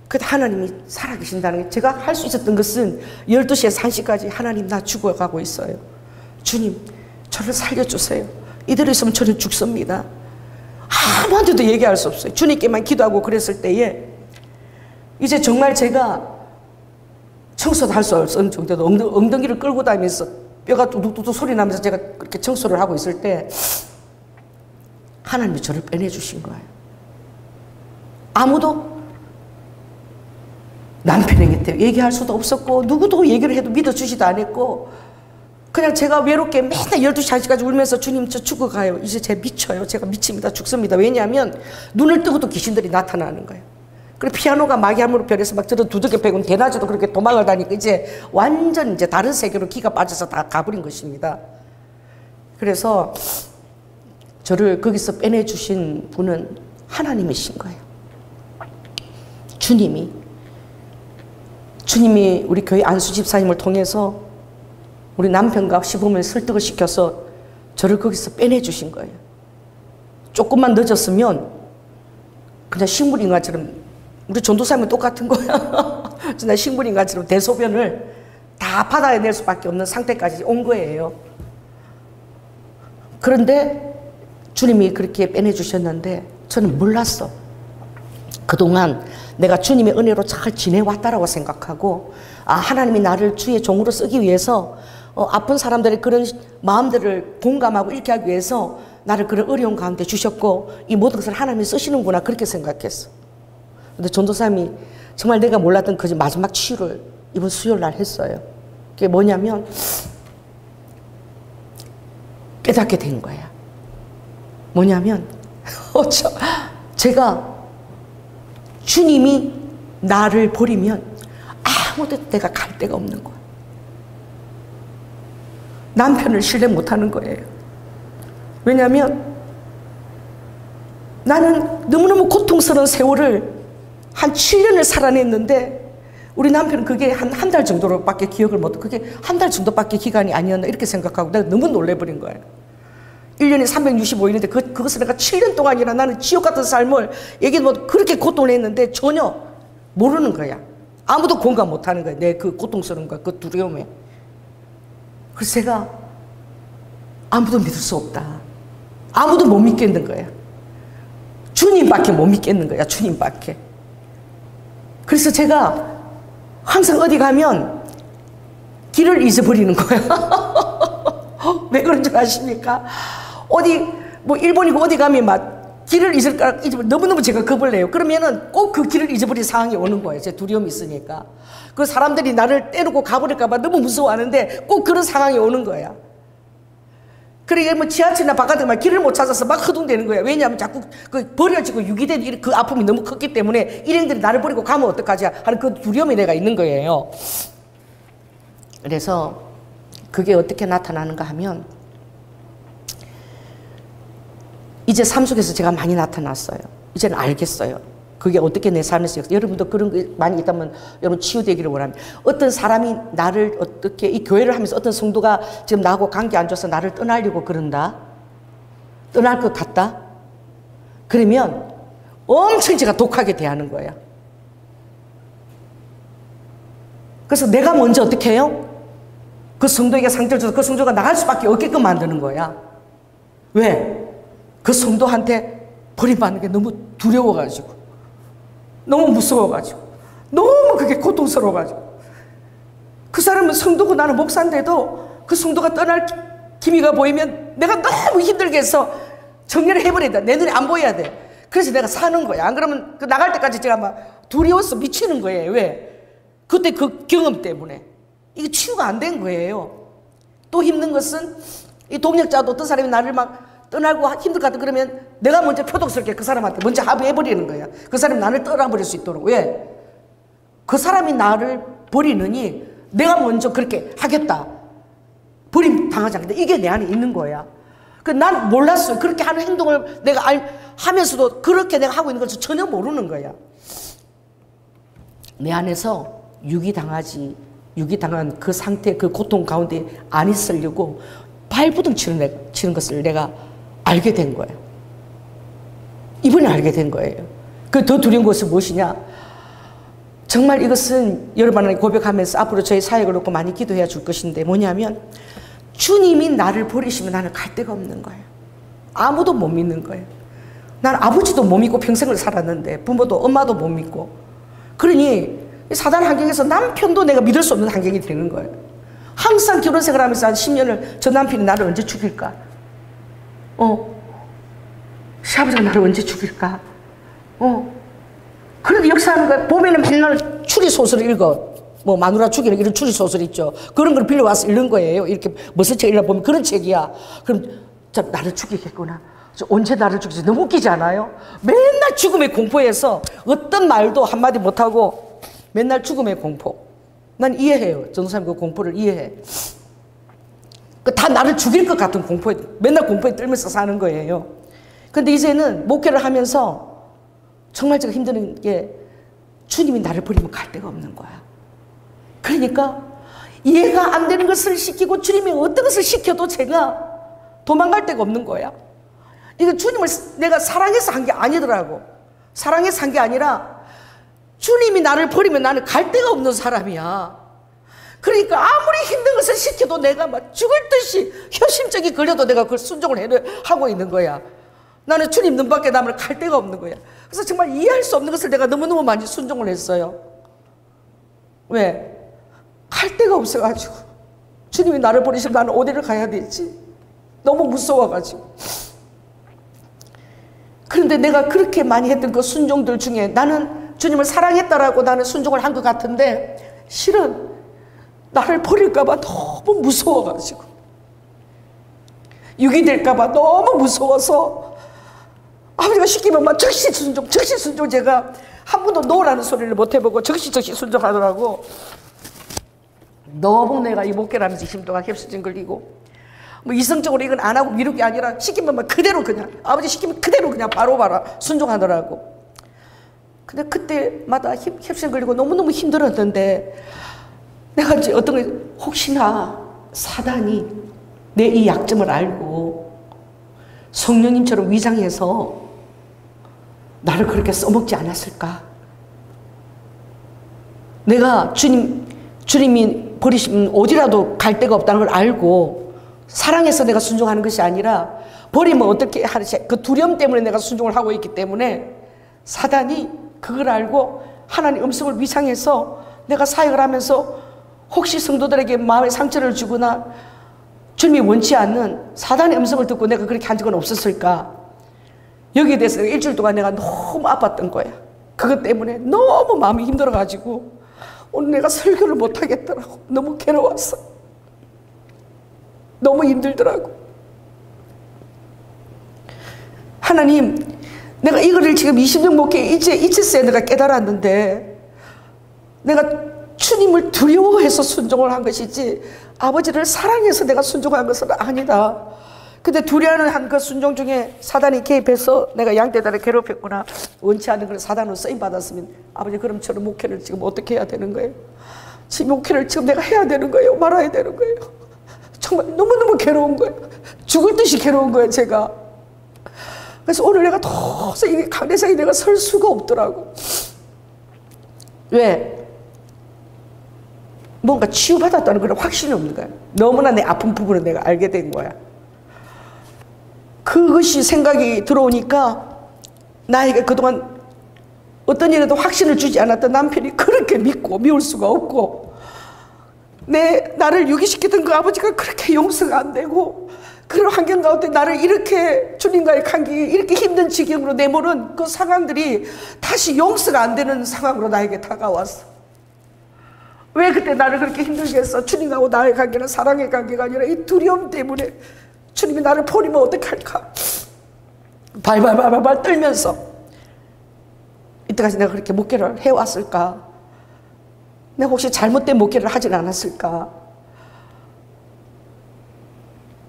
그때 하나님이 살아계신다는 게 제가 할 수 있었던 것은 12시에서 1시까지 하나님 나 죽어가고 있어요. 주님 저를 살려주세요. 이대로 있으면 저는 죽습니다. 아무한테도 얘기할 수 없어요. 주님께만 기도하고 그랬을 때에 이제 정말 제가 청소도 할 수 없는 정도로 엉덩이를 끌고 다니면서 뼈가 뚝뚝뚝 소리 나면서 제가 그렇게 청소를 하고 있을 때 하나님이 저를 빼내주신 거예요. 아무도 남편에게 얘기할 수도 없었고 누구도 얘기를 해도 믿어주지도 않았고 그냥 제가 외롭게 맨날 12시 1시까지 울면서 주님 저 죽어가요. 이제 제가 미쳐요. 제가 미칩니다. 죽습니다. 왜냐하면 눈을 뜨고도 귀신들이 나타나는 거예요. 그리고 피아노가 마귀함으로 변해서 막 저도 두들겨 패고 대낮에도 그렇게 도망을 다니니까 이제 완전 이제 다른 세계로 기가 빠져서 다 가버린 것입니다. 그래서 저를 거기서 빼내주신 분은 하나님이신 거예요. 주님이 우리 교회 안수 집사님을 통해서 우리 남편과 시부모를 설득을 시켜서 저를 거기서 빼내주신 거예요. 조금만 늦었으면 그냥 식물인간처럼 우리 전도사님은 똑같은 거야. 진짜 식물인간처럼 대소변을 다 받아낼 수밖에 없는 상태까지 온 거예요. 그런데 주님이 그렇게 빼내주셨는데 저는 몰랐어. 그동안 내가 주님의 은혜로 잘 지내왔다라고 생각하고 하나님이 나를 주의 종으로 쓰기 위해서 아픈 사람들의 그런 마음들을 공감하고 읽게 하기 위해서 나를 그런 어려운 가운데 주셨고 이 모든 것을 하나님이 쓰시는구나 그렇게 생각했어. 근데 전도사님이 정말 내가 몰랐던 그 마지막 치유를 이번 수요일 날 했어요. 그게 뭐냐면 깨닫게 된 거야. 뭐냐면 제가 주님이 나를 버리면 아무도 내가 갈 데가 없는 거야. 남편을 신뢰 못하는 거예요. 왜냐하면 나는 너무너무 고통스러운 세월을 한 7년을 살아냈는데 우리 남편은 그게 한 달 정도로밖에 기억을 못하고 그게 한 달 정도밖에 기간이 아니었나 이렇게 생각하고 내가 너무 놀래버린 거예요. 1년에 365일인데 그것을 내가 7년 동안이나 나는 지옥 같은 삶을 얘기 못 그렇게 고통을 했는데 전혀 모르는 거야. 아무도 공감 못하는 거야. 내 그 고통스러운 거, 그 두려움에. 그래서 제가 아무도 믿을 수 없다. 아무도 못 믿겠는 거야. 주님밖에 못 믿겠는 거야. 주님밖에. 그래서 제가 항상 어디 가면 길을 잊어버리는 거야. 왜 그런 줄 아십니까? 어디 뭐 일본이고 어디 가면 막 길을 너무너무 제가 겁을 내요. 그러면은 꼭 그 길을 잊어버린 상황이 오는 거예요. 제 두려움이 있으니까. 그 사람들이 나를 떼놓고 가버릴까 봐 너무 무서워하는데 꼭 그런 상황이 오는 거야. 그러니까 뭐 지하철이나 바깥에 막 길을 못 찾아서 막 허둥대는 거야. 왜냐하면 자꾸 그 버려지고 유기된 그 아픔이 너무 컸기 때문에 일행들이 나를 버리고 가면 어떡하지 하는 그 두려움이 내가 있는 거예요. 그래서 그게 어떻게 나타나는가 하면 이제 삶 속에서 제가 많이 나타났어요. 이제는 알겠어요. 그게 어떻게 내 삶에서 여러분도 그런 게 많이 있다면 여러분 치유되기를 원합니다. 어떤 사람이 나를 어떻게 이 교회를 하면서 어떤 성도가 지금 나하고 관계 안 좋아서 나를 떠나려고 그런다. 떠날 것 같다. 그러면 엄청 제가 독하게 대하는 거야. 그래서 내가 먼저 어떻게 해요? 그 성도에게 상처를 줘서 그 성도가 나갈 수밖에 없게끔 만드는 거야. 왜? 그 성도한테 버림받는 게 너무 두려워가지고, 너무 무서워가지고, 너무 그게 고통스러워가지고. 그 사람은 성도고 나는 목사인데도 그 성도가 떠날 기미가 보이면 내가 너무 힘들게 해서 정리를 해버려야 돼. 내 눈에 안 보여야 돼. 그래서 내가 사는 거야. 안 그러면 그 나갈 때까지 제가 막 두려워서 미치는 거예요. 왜? 그때 그 경험 때문에. 이게 치유가 안 된 거예요. 또 힘든 것은 이 동역자도 어떤 사람이 나를 막 떠나고 힘들 것 같아 그러면 내가 먼저 표독스럽게 그 사람한테 먼저 합의해버리는 거야. 그 사람이 나를 떠나버릴 수 있도록. 왜? 그 사람이 나를 버리느니 내가 먼저 그렇게 하겠다. 버림 당하지 않겠다. 이게 내 안에 있는 거야. 난 몰랐어요. 그렇게 하는 행동을 내가 하면서도 그렇게 내가 하고 있는 것을 전혀 모르는 거야. 내 안에서 유기당한 그 상태, 그 고통 가운데 안 있으려고 발부둥 치는 것을 내가 알게 된 거예요. 이번에 알게 된 거예요. 그 더 두려운 것은 무엇이냐? 정말 이것은 여러분에게 고백하면서 앞으로 저희 사역을 놓고 많이 기도해야 줄 것인데 뭐냐면 주님이 나를 버리시면 나는 갈 데가 없는 거예요. 아무도 못 믿는 거예요. 난 아버지도 못 믿고 평생을 살았는데 부모도 엄마도 못 믿고 그러니 사단 환경에서 남편도 내가 믿을 수 없는 환경이 되는 거예요. 항상 결혼 생활하면서 한 10년을 저 남편이 나를 언제 죽일까? 시아버지가 나를 언제 죽일까? 그런데 역사하는 거야. 보면은 맨날 추리소설을 읽어. 뭐 마누라 죽이는 이런 추리소설 있죠. 그런 걸 빌려와서 읽는 거예요. 이렇게 무슨 책 읽어보면 그런 책이야. 그럼 나를 죽이겠구나. 언제 나를 죽이지? 너무 웃기지 않아요? 맨날 죽음의 공포에서 어떤 말도 한마디 못하고 맨날 죽음의 공포. 난 이해해요. 전도사님 그 공포를 이해해. 다 나를 죽일 것 같은 공포에, 맨날 공포에 떨면서 사는 거예요. 근데 이제는 목회를 하면서 정말 제가 힘든 게 주님이 나를 버리면 갈 데가 없는 거야. 그러니까 이해가 안 되는 것을 시키고 주님이 어떤 것을 시켜도 제가 도망갈 데가 없는 거야. 이거 주님을 내가 사랑해서 한 게 아니더라고. 사랑해서 한 게 아니라 주님이 나를 버리면 나는 갈 데가 없는 사람이야. 그러니까 아무리 힘든 것을 시켜도 내가 막 죽을 듯이 현심적이 걸려도 내가 그걸 순종을 하고 있는 거야. 나는 주님 눈밖에 남을 갈 데가 없는 거야. 그래서 정말 이해할 수 없는 것을 내가 너무너무 많이 순종을 했어요. 왜? 갈 데가 없어가지고. 주님이 나를 버리시면 나는 어디를 가야 되지? 너무 무서워가지고. 그런데 내가 그렇게 많이 했던 그 순종들 중에 나는 주님을 사랑했다라고 나는 순종을 한 것 같은데 실은 나를 버릴까봐 너무 무서워가지고 유기될까봐 너무 무서워서 아버지가 시키면 막 즉시 순종 제가 한 번도 노라는 소리를 못 해보고 즉시 순종하더라고. 너무 내가 이 목회를 하면서 심동안 캡스진 걸리고 뭐 이성적으로 이건 안 하고 미룰 게 아니라 시키면 막 그대로 그냥 아버지 시키면 그대로 그냥 바로 순종하더라고. 근데 그때마다 캡신 걸리고 너무너무 힘들었는데 내가 이제 어떤 거 혹시나 사단이 내 이 약점을 알고 성령님처럼 위장해서 나를 그렇게 써먹지 않았을까? 내가 주님이 버리시면 어디라도 갈 데가 없다는 걸 알고 사랑해서 내가 순종하는 것이 아니라 버리면 어떻게 하지? 그 두려움 때문에 내가 순종을 하고 있기 때문에 사단이 그걸 알고 하나님 음성을 위장해서 내가 사역을 하면서 혹시 성도들에게 마음의 상처를 주거나 주님이 원치 않는 사단의 음성을 듣고 내가 그렇게 한 적은 없었을까? 여기에 대해서 일주일 동안 내가 너무 아팠던 거야. 그것 때문에 너무 마음이 힘들어가지고 오늘 내가 설교를 못하겠더라고. 너무 괴로웠어. 너무 힘들더라고. 하나님, 내가 이거를 지금 20년 목회 이제서야 내가 깨달았는데, 내가 주님을 두려워해서 순종을 한 것이지 아버지를 사랑해서 내가 순종한 것은 아니다. 근데 두려워하는 그 순종 중에 사단이 개입해서 내가 양떼들을 괴롭혔구나. 원치 않는 걸 사단으로 쓰임받았으면 아버지, 그럼 저는 목회를 지금 어떻게 해야 되는 거예요? 지금 목회를 지금 내가 해야 되는 거예요? 말아야 되는 거예요? 정말 너무너무 괴로운 거예요. 죽을 듯이 괴로운 거예요, 제가. 그래서 오늘 내가 도저히 강대상에 내가 설 수가 없더라고. 왜? 뭔가 치유받았다는 그런 확신이 없는 거야. 너무나 내 아픈 부분을 내가 알게 된 거야. 그것이 생각이 들어오니까 나에게 그동안 어떤 일에도 확신을 주지 않았던 남편이 그렇게 믿고 미울 수가 없고, 나를 유기시키던 그 아버지가 그렇게 용서가 안 되고, 그런 환경 가운데 나를 이렇게 주님과의 관계에 이렇게 힘든 지경으로 내모는 그 상황들이 다시 용서가 안 되는 상황으로 나에게 다가왔어. 왜 그때 나를 그렇게 힘들게 했어? 주님하고 나의 관계는 사랑의 관계가 아니라 이 두려움 때문에 주님이 나를 버리면 어떡할까? 발발발발 떨면서 이때까지 내가 그렇게 목회를 해왔을까? 내가 혹시 잘못된 목회를 하진 않았을까?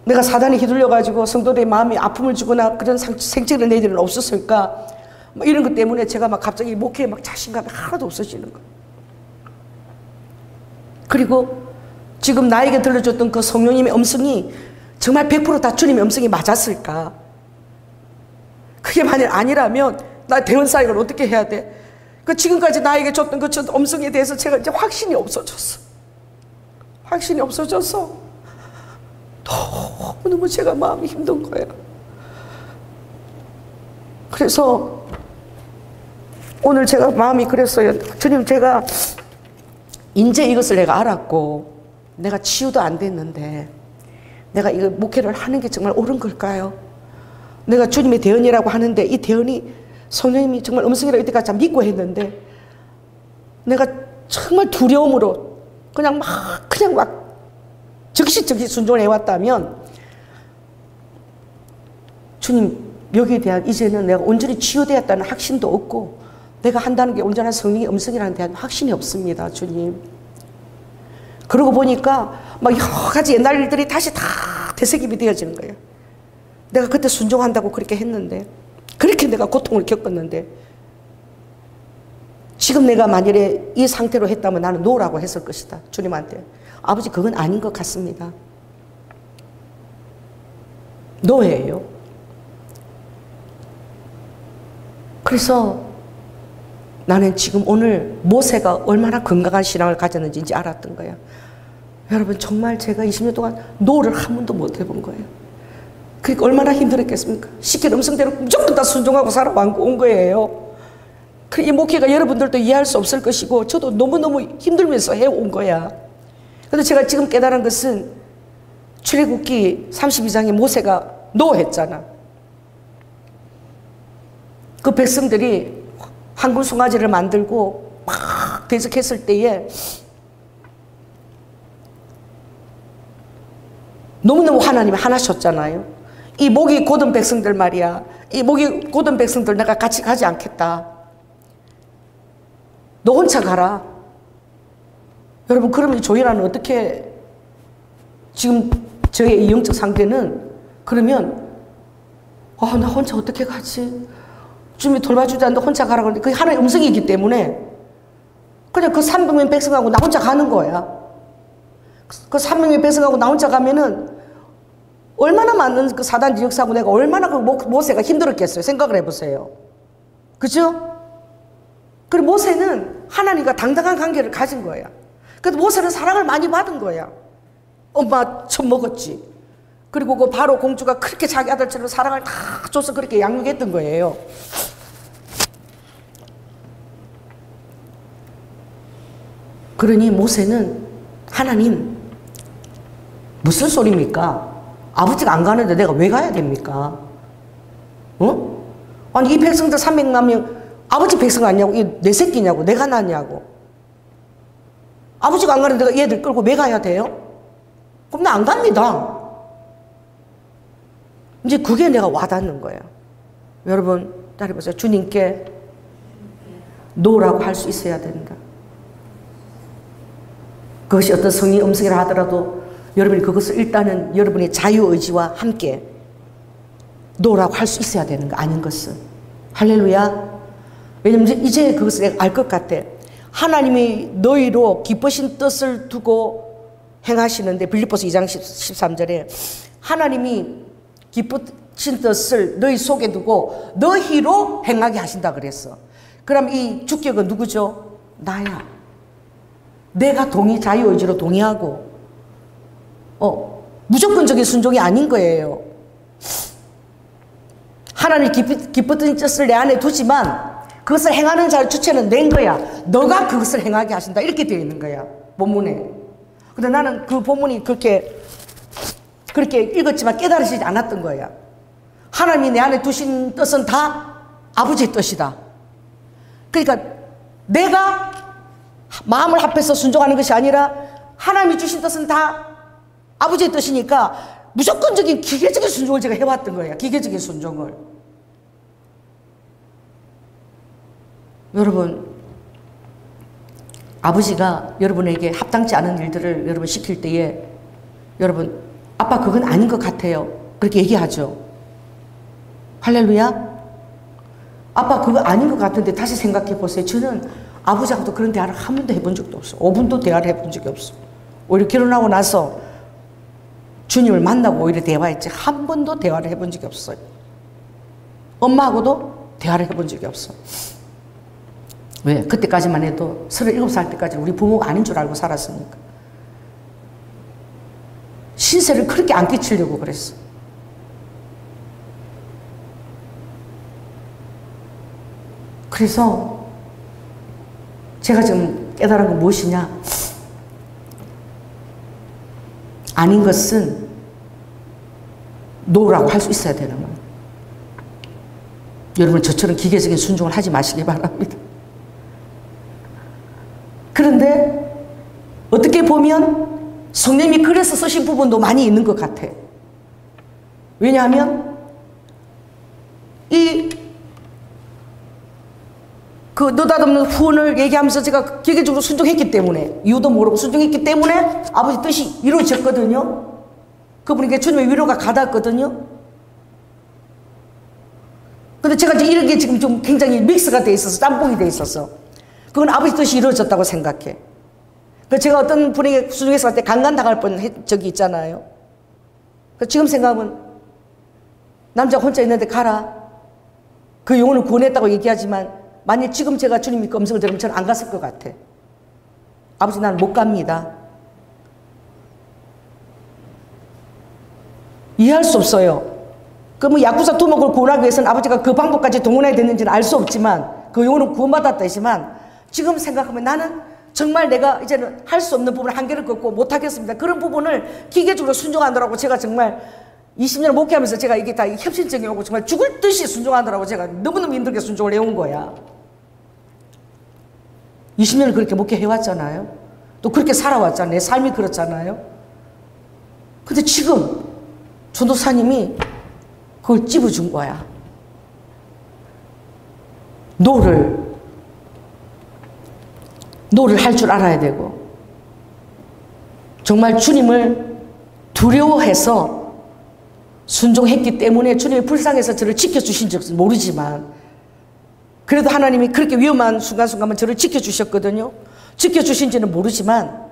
내가 사단에 휘둘려가지고 성도들의 마음에 아픔을 주거나 그런 생체를 내 일은 없었을까? 뭐 이런 것 때문에 제가 막 갑자기 목회에 막 자신감이 하나도 없어지는 거예요. 그리고 지금 나에게 들려줬던 그 성령님의 음성이 정말 100% 다 주님의 음성이 맞았을까? 그게 만약 아니라면 나 대원사역을 어떻게 해야 돼? 그 지금까지 나에게 줬던 그 음성에 대해서 제가 이제 확신이 없어졌어. 확신이 없어져서 너무너무 제가 마음이 힘든 거예요. 그래서 오늘 제가 마음이 그랬어요. 주님, 제가 이제 이것을 내가 알았고 내가 치유도 안 됐는데 내가 이거 목회를 하는 게 정말 옳은 걸까요? 내가 주님의 대언이라고 하는데 이 대언이 성령님이 정말 음성이라고 이때까지 믿고 했는데 내가 정말 두려움으로 그냥 막 즉시 순종을 해왔다면 주님, 여기에 대한 이제는 내가 온전히 치유되었다는 확신도 없고 내가 한다는 게 온전한 성령의 음성이라는 대한 확신이 없습니다, 주님. 그러고 보니까 막 여러 가지 옛날 일들이 다시 다 되새김이 되어지는 거예요. 내가 그때 순종한다고 그렇게 했는데, 그렇게 내가 고통을 겪었는데, 지금 내가 만일에 이 상태로 했다면 나는 노라고 했을 것이다, 주님한테. 아버지, 그건 아닌 것 같습니다. 노예요. 그래서 나는 지금 오늘 모세가 얼마나 건강한 신앙을 가졌는지 이제 알았던 거야. 여러분, 정말 제가 20년 동안 노를 한 번도 못 해본 거예요. 그러니까 얼마나 힘들었겠습니까? 시킨 음성대로 무조건 다 순종하고 살아온 거예요. 이 목회가 여러분들도 이해할 수 없을 것이고 저도 너무너무 힘들면서 해온 거야. 그런데 제가 지금 깨달은 것은 출애굽기 32장에 모세가 노했잖아. 그 백성들이 황금 송아지를 만들고 막 대적했을 때에 너무너무 하나님이 화나셨잖아요. 이 목이 곧은 백성들 말이야. 이 목이 곧은 백성들 내가 같이 가지 않겠다. 너 혼자 가라. 여러분, 그러면 조연아는 어떻게, 지금 저의 이 영적 상태는 그러면 나 혼자 어떻게 가지? 주님이 돌봐주지 않는데 혼자 가라 그러는데 그게 하나의 음성이기 때문에 그냥 그 300명 백성하고 나 혼자 가는 거야. 그 300명 백성하고 나 혼자 가면은 얼마나 많은 그 사단 역사하고 내가 얼마나 그 모세가 힘들었겠어요. 생각을 해보세요. 그죠? 그리고 모세는 하나님과 당당한 관계를 가진 거야. 그래서 모세는 사랑을 많이 받은 거야. 엄마 처음 먹었지. 그리고 그 바로 공주가 그렇게 자기 아들처럼 사랑을 다 줘서 그렇게 양육했던 거예요. 그러니 모세는 하나님, 무슨 소리입니까? 아버지가 안 가는데 내가 왜 가야 됩니까? 아니, 이 백성들 300만 명, 아버지 백성 아니냐고, 이 내 새끼냐고, 내가 낳냐고. 아버지가 안 가는데 내가 얘들 끌고 왜 가야 돼요? 그럼 나 안 갑니다. 이제 그게 내가 와닿는 거예요. 여러분 따라해보세요. 주님께 노라고 할 수 있어야 된다. 그것이 어떤 성의 음성이라 하더라도 여러분이 그것을 일단은 여러분의 자유의지와 함께 노라고 할 수 있어야 되는 거 아닌 것은. 할렐루야. 왜냐면 이제 그것을 내가 알 것 같아. 하나님이 너희로 기쁘신 뜻을 두고 행하시는데, 빌립보서 2장 13절에 하나님이 기쁘신 뜻을 너희 속에 두고 너희로 행하게 하신다 그랬어. 그럼 이 주격은 누구죠? 나야. 내가 자유의지로 동의하고 무조건적인 순종이 아닌 거예요. 하나님이 기쁘신 뜻을 내 안에 두지만 그것을 행하는 자의 주체는 낸 거야. 너가 그것을 행하게 하신다. 이렇게 되어 있는 거야. 본문에. 근데 나는 그 본문이 그렇게 읽었지만 깨달으시지 않았던 거야. 하나님이 내 안에 두신 뜻은 다 아버지의 뜻이다. 그러니까 내가 마음을 합해서 순종하는 것이 아니라 하나님이 주신 뜻은 다 아버지의 뜻이니까 무조건적인 기계적인 순종을 제가 해왔던 거예요. 기계적인 순종을. 여러분, 아버지가 여러분에게 합당치 않은 일들을 여러분 시킬 때에 여러분, 아빠 그건 아닌 것 같아요. 그렇게 얘기하죠. 할렐루야. 아빠 그거 아닌 것 같은데 다시 생각해 보세요. 저는 아버지하고도 그런 대화를 한 번도 해본 적도 없어. 5분도 대화를 해본 적이 없어. 오히려 결혼하고 나서 주님을 만나고 오히려 대화했지 한 번도 대화를 해본 적이 없어요. 엄마하고도 대화를 해본 적이 없어. 왜? 그때까지만 해도 37살 때까지 우리 부모가 아닌 줄 알고 살았으니까. 신세를 그렇게 안 끼치려고 그랬어. 그래서 제가 지금 깨달은 건 무엇이냐? 아닌 것은 노라고 할 수 있어야 되는 거예요. 여러분 저처럼 기계적인 순종을 하지 마시기 바랍니다. 그런데 어떻게 보면 성령님이 그래서 쓰신 부분도 많이 있는 것 같아. 왜냐하면 그 느닷없는 후원을 얘기하면서 제가 기계적으로 순종했기 때문에, 이유도 모르고 순종했기 때문에 아버지 뜻이 이루어졌거든요. 그분에게 주님의 위로가 가닿았거든요. 근데 제가 이제 이런 게 지금 좀 굉장히 믹스가 돼 있어서, 짬뽕이 돼 있어서, 그건 아버지 뜻이 이루어졌다고 생각해. 그래서 제가 어떤 분에게 순종해서 갈 때 강간당할 뻔 적이 있잖아요. 그래서 지금 생각하면 남자가 혼자 있는데 가라. 그 영혼을 구원했다고 얘기하지만 만약 지금 제가 주님 믿고 음성을 들으면 저는 안 갔을 것 같아. 아버지 나는 못 갑니다. 이해할 수 없어요. 그 뭐 야쿠자 두목을 구원하기 위해서는 아버지가 그 방법까지 동원해야 됐는지는 알 수 없지만, 그 영혼은 구원받았다지만, 지금 생각하면 나는 정말 내가 이제는 할 수 없는 부분 한계를 걷고 못하겠습니다. 그런 부분을 기계적으로 순종하느라고 제가 정말 20년 목회하면서 제가 이게 다 협신증이 오고 정말 죽을 듯이 순종하느라고 제가 너무너무 힘들게 순종을 해온 거야. 20년을 그렇게 목회해왔잖아요. 또 그렇게 살아왔잖아요. 내 삶이 그렇잖아요. 근데 지금 전도사님이 그걸 찝어준 거야. 노를 할 줄 알아야 되고, 정말 주님을 두려워해서 순종했기 때문에 주님이 불쌍해서 저를 지켜주신 적은 모르지만, 그래도 하나님이 그렇게 위험한 순간순간만 저를 지켜주셨거든요. 지켜주신지는 모르지만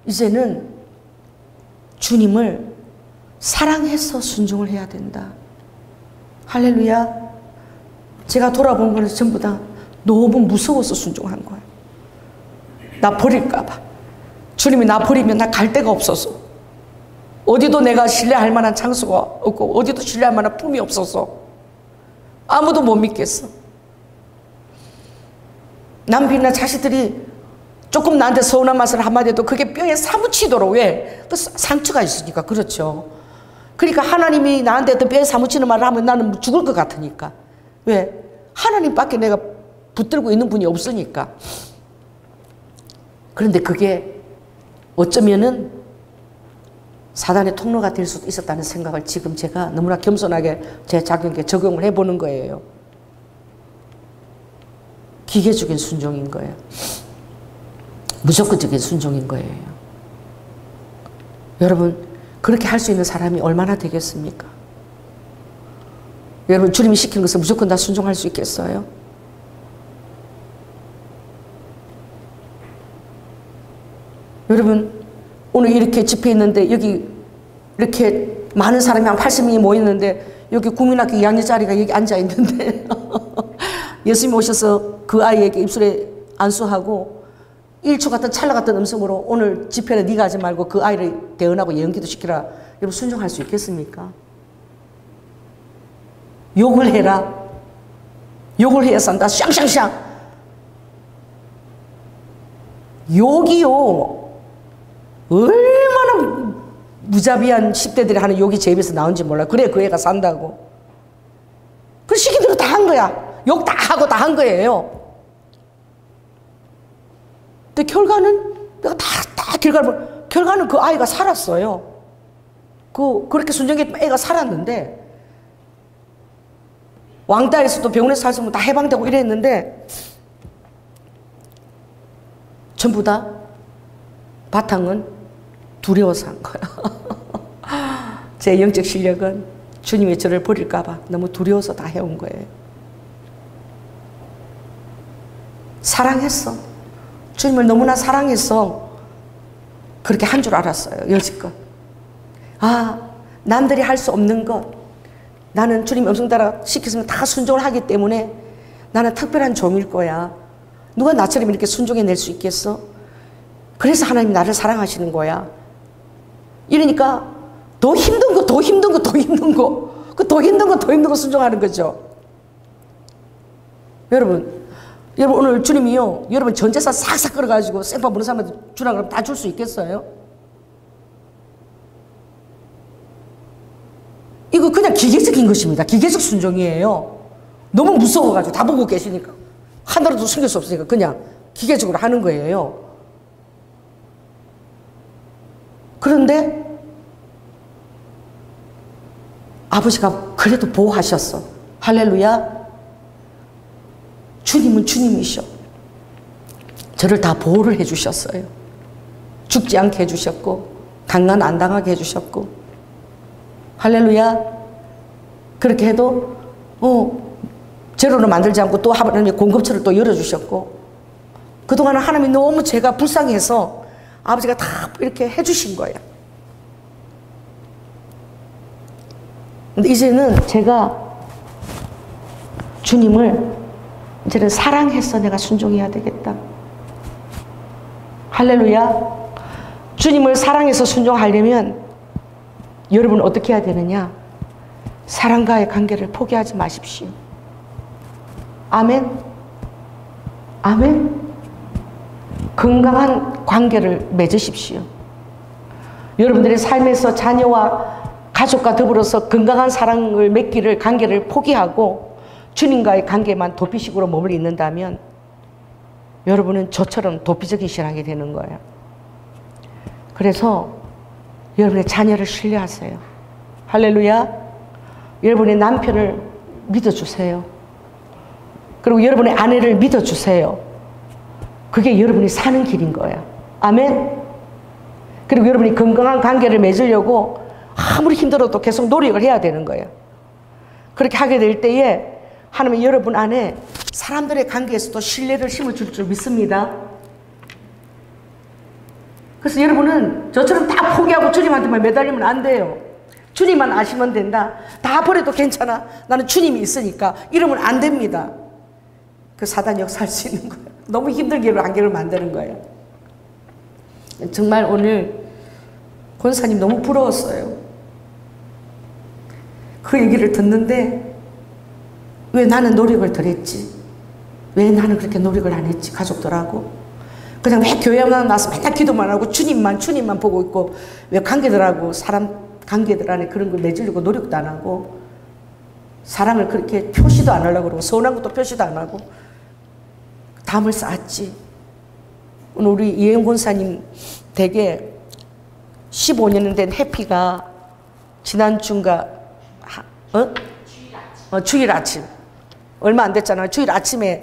이제는 주님을 사랑해서 순종을 해야 된다. 할렐루야. 제가 돌아본 거는 전부 다 너무 무서워서 순종한 거예요. 나 버릴까 봐. 주님이 나 버리면 나 갈 데가 없어서, 어디도 내가 신뢰할 만한 장소가 없고 어디도 신뢰할 만한 품이 없어서 아무도 못 믿겠어. 남편이나 자식들이 조금 나한테 서운한 말을 한마디 해도 그게 뼈에 사무치도록, 왜? 그 상처가 있으니까. 그렇죠. 그러니까 하나님이 나한테 어떤 뼈에 사무치는 말을 하면 나는 죽을 것 같으니까. 왜? 하나님밖에 내가 붙들고 있는 분이 없으니까. 그런데 그게 어쩌면은 사단의 통로가 될 수도 있었다는 생각을 지금 제가 너무나 겸손하게 제 자격에 적용을 해보는 거예요. 기계적인 순종인 거예요. 무조건적인 순종인 거예요. 여러분, 그렇게 할 수 있는 사람이 얼마나 되겠습니까? 여러분, 주님이 시키는 것을 무조건 다 순종할 수 있겠어요? 여러분, 오늘 이렇게 집회 있는데 여기 이렇게 많은 사람이 한 80명이 모였는데 여기 국민학교 2학년 자리가 여기 앉아 있는데 예수님 오셔서 그 아이에게 입술에 안수하고 1초 같은 찰나 같은 음성으로 오늘 집회는 네가 하지 말고 그 아이를 대언하고 예언기도 시키라. 여러분, 순종할 수 있겠습니까? 욕을 해라. 욕을 해야 산다. 샹샹샹. 욕이요. 얼마나 무자비한 10대들이 하는 욕이 제 입에서 나온지 몰라. 그래 그 애가 산다고. 그 시킨 대로 다 한 거야. 욕 다 하고 다 한 거예요. 근데 결과는 내가 다 결과는 그 아이가 살았어요. 그렇게 순종했던 애가 살았는데 왕따에서도 병원에서 살 수 없으면 다 해방되고 이랬는데 전부 다 바탕은 두려워서 한 거야. 제 영적 실력은 주님이 저를 버릴까 봐 너무 두려워서 다 해온 거예요. 사랑했어. 주님을 너무나 사랑해서 그렇게 한 줄 알았어요. 여지껏. 남들이 할 수 없는 것, 나는 주님 음성 따라 시켰으면 다 순종을 하기 때문에 나는 특별한 종일 거야. 누가 나처럼 이렇게 순종해낼 수 있겠어? 그래서 하나님이 나를 사랑하시는 거야. 이러니까 더 힘든 거, 더 힘든 거, 더 힘든 거, 더 힘든 거, 더 힘든 거 순종하는 거죠. 여러분 오늘 주님이요, 여러분 전 재산 싹싹 끌어가지고 생파 부는 사람한테 주라 그러면 다 줄 수 있겠어요? 이거 그냥 기계적인 것입니다. 기계적 순종이에요. 너무 무서워가지고 다 보고 계시니까 하나라도 숨길 수 없으니까 그냥 기계적으로 하는 거예요. 그런데 아버지가 그래도 보호하셨어. 할렐루야. 주님은 주님이셔. 저를 다 보호를 해주셨어요. 죽지 않게 해주셨고 강간 안 당하게 해주셨고, 할렐루야. 그렇게 해도 제로로 만들지 않고 또 하나님의 공급처를 또 열어주셨고, 그동안은 하나님이 너무 제가 불쌍해서 아버지가 다 이렇게 해주신 거예요. 근데 이제는 제가 주님을 이제는 사랑해서 내가 순종해야 되겠다. 할렐루야. 주님을 사랑해서 순종하려면 여러분 어떻게 해야 되느냐? 사랑과의 관계를 포기하지 마십시오. 아멘. 아멘. 건강한 관계를 맺으십시오. 여러분들의 삶에서 자녀와 가족과 더불어서 건강한 사랑을 맺기를, 관계를 포기하고 주님과의 관계만 도피식으로 머물러 있는다면 여러분은 저처럼 도피적인 신앙이 되는 거예요. 그래서 여러분의 자녀를 신뢰하세요. 할렐루야. 여러분의 남편을 믿어주세요. 그리고 여러분의 아내를 믿어주세요. 그게 여러분이 사는 길인 거예요. 아멘. 그리고 여러분이 건강한 관계를 맺으려고 아무리 힘들어도 계속 노력을 해야 되는 거예요. 그렇게 하게 될 때에 하나님은 여러분 안에 사람들의 관계에서도 신뢰를 심어줄 줄 믿습니다. 그래서 여러분은 저처럼 다 포기하고 주님한테만 매달리면 안 돼요. 주님만 아시면 된다. 다 버려도 괜찮아. 나는 주님이 있으니까. 이러면 안 됩니다. 그 사단 역사할 수 있는 거예요. 너무 힘들게 관계를 만드는 거예요. 정말 오늘 권사님 너무 부러웠어요. 그 얘기를 듣는데 왜 나는 노력을 덜 했지? 왜 나는 그렇게 노력을 안 했지? 가족들하고. 그냥 왜 교회만 나서 맨날 기도만 하고 주님만 보고 있고, 왜 관계들하고 사람 관계들 안에 그런 걸 맺으려고 노력도 안 하고, 사랑을 그렇게 표시도 안 하려고 그러고, 서운한 것도 표시도 안 하고 담을 쌓았지. 오늘 우리 이혜영 권사님 댁에 15년 된 해피가 지난 주인가 주일 아침 얼마 안 됐잖아요. 주일 아침에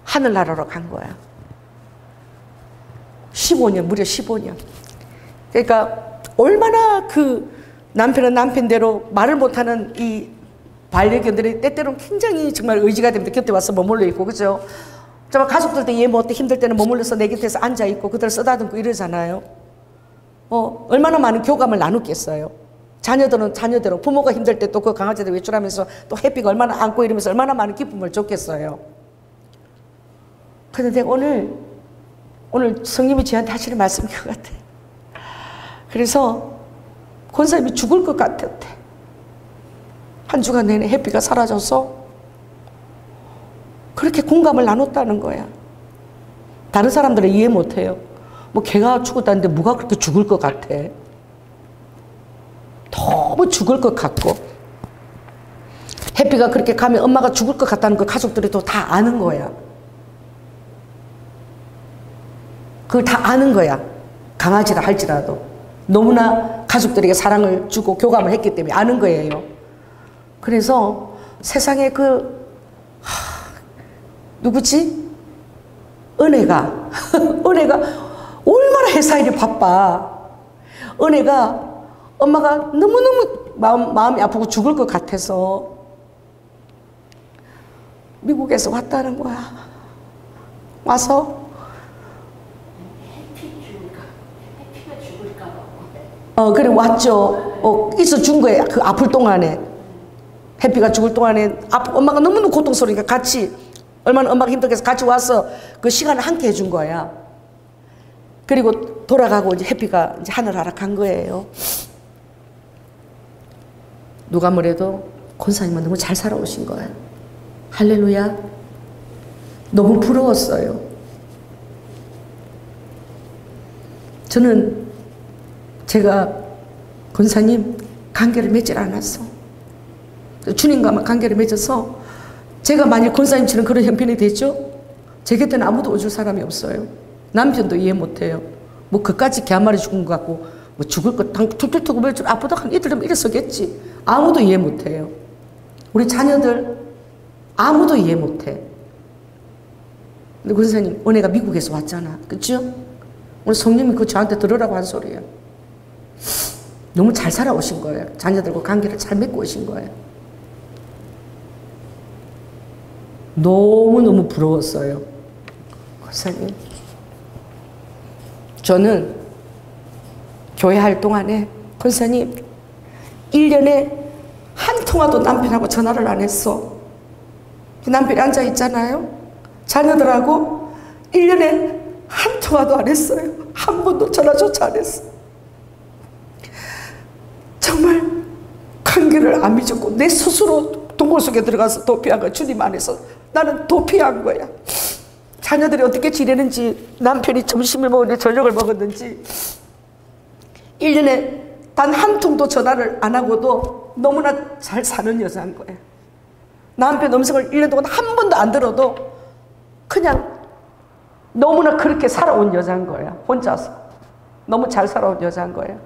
하늘나라로 간 거야. 15년, 무려 15년. 그러니까 얼마나 그 남편은 남편대로 말을 못하는 이 반려견들이 때때로는 굉장히 정말 의지가 됩니다. 곁에 와서 머물러 있고, 그죠? 정말 가족들도 이해 못해 힘들 때는 머물러서 내 곁에서 앉아 있고 그들 쓰다듬고 이러잖아요. 얼마나 많은 교감을 나누겠어요. 자녀들은 자녀대로 부모가 힘들 때 또 그 강아지들 외출하면서 또 해피가 얼마나 안고 이러면서 얼마나 많은 기쁨을 줬겠어요. 그런데 오늘 성님이 저한테 하시는 말씀인 것 같아. 그래서 권사님이 죽을 것 같았대. 한 주간 내내 해피가 사라져서 그렇게 공감을 나눴다는 거야. 다른 사람들은 이해 못해요. 뭐 걔가 죽었다는데 뭐가 그렇게 죽을 것 같아. 너무 죽을 것 같고, 해피가 그렇게 가면 엄마가 죽을 것 같다는 걸 가족들이 또 다 아는 거야. 그걸 다 아는 거야. 강아지라 할지라도 너무나 가족들에게 사랑을 주고 교감을 했기 때문에 아는 거예요. 그래서 세상에 누구지? 은혜가 얼마나 회사 일이 바빠. 은혜가 엄마가 너무너무 마음이 아프고 죽을 것 같아서 미국에서 왔다는 거야. 와서 그래 왔죠. 있어준 거야. 그 아플 동안에, 해피가 죽을 동안에 엄마가 너무너무 고통스러우니까 같이, 얼마나 엄마가 힘들게 해서 같이 와서 그 시간을 함께 해준 거야. 그리고 돌아가고 이제 해피가 이제 하늘나라 간 거예요. 누가 뭐래도 권사님은 너무 잘 살아오신 거야. 할렐루야. 너무 부러웠어요. 저는 제가 권사님 관계를 맺질 않았어. 주님과만 관계를 맺어서 제가 만약 권사님처럼 그런 형편이 되죠? 제 곁에는 아무도 오줄 사람이 없어요. 남편도 이해 못해요. 뭐 그까지 개 한 마리 죽은 것 같고 뭐 죽을 것 툭툭툭 멸줄 아프다 한 이틀 되면 이랬었겠지. 아무도 이해 못해요. 우리 자녀들 아무도 이해 못해. 근데 권사님 은혜가 미국에서 왔잖아. 그렇죠? 오늘 성령이 그거 저한테 들으라고 한 소리예요. 너무 잘 살아오신 거예요. 자녀들과 관계를 잘 맺고 오신 거예요. 너무너무 부러웠어요. 권사님, 저는 교회 할 동안에 권사님 1년에 한 통화도 남편하고 전화를 안 했어. 남편이 앉아 있잖아요. 자녀들하고 1년에 한 통화도 안 했어요. 한 번도 전화조차 안 했어. 정말 관계를 안 맺었고 내 스스로 동굴 속에 들어가서 도피한 거야. 주님 안에서 나는 도피한 거야. 자녀들이 어떻게 지내는지, 남편이 점심을 먹었는지 저녁을 먹었는지 1년에 단 한 통도 전화를 안 하고도 너무나 잘 사는 여자인 거야. 남편 음성을 1년 동안 한 번도 안 들어도 그냥 너무나 그렇게 살아온 여자인 거야. 혼자서 너무 잘 살아온 여자인 거야.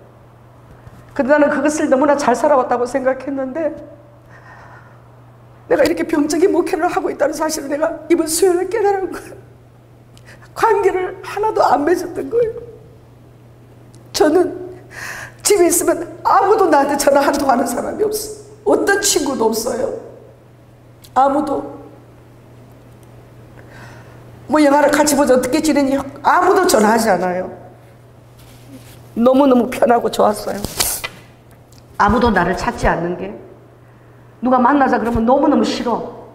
근데 나는 그것을 너무나 잘 살아왔다고 생각했는데, 내가 이렇게 병적인 목회를 하고 있다는 사실을 내가 이번 수요일에 깨달은 거야. 관계를 하나도 안 맺었던 거예요. 저는 집에 있으면 아무도 나한테 전화 한 통 하는 사람이 없어. 어떤 친구도 없어요. 아무도. 뭐 영화를 같이 보자, 어떻게 지내니? 아무도 전화하지 않아요. 너무너무 편하고 좋았어요. 아무도 나를 찾지 않는 게, 누가 만나자 그러면 너무너무 싫어.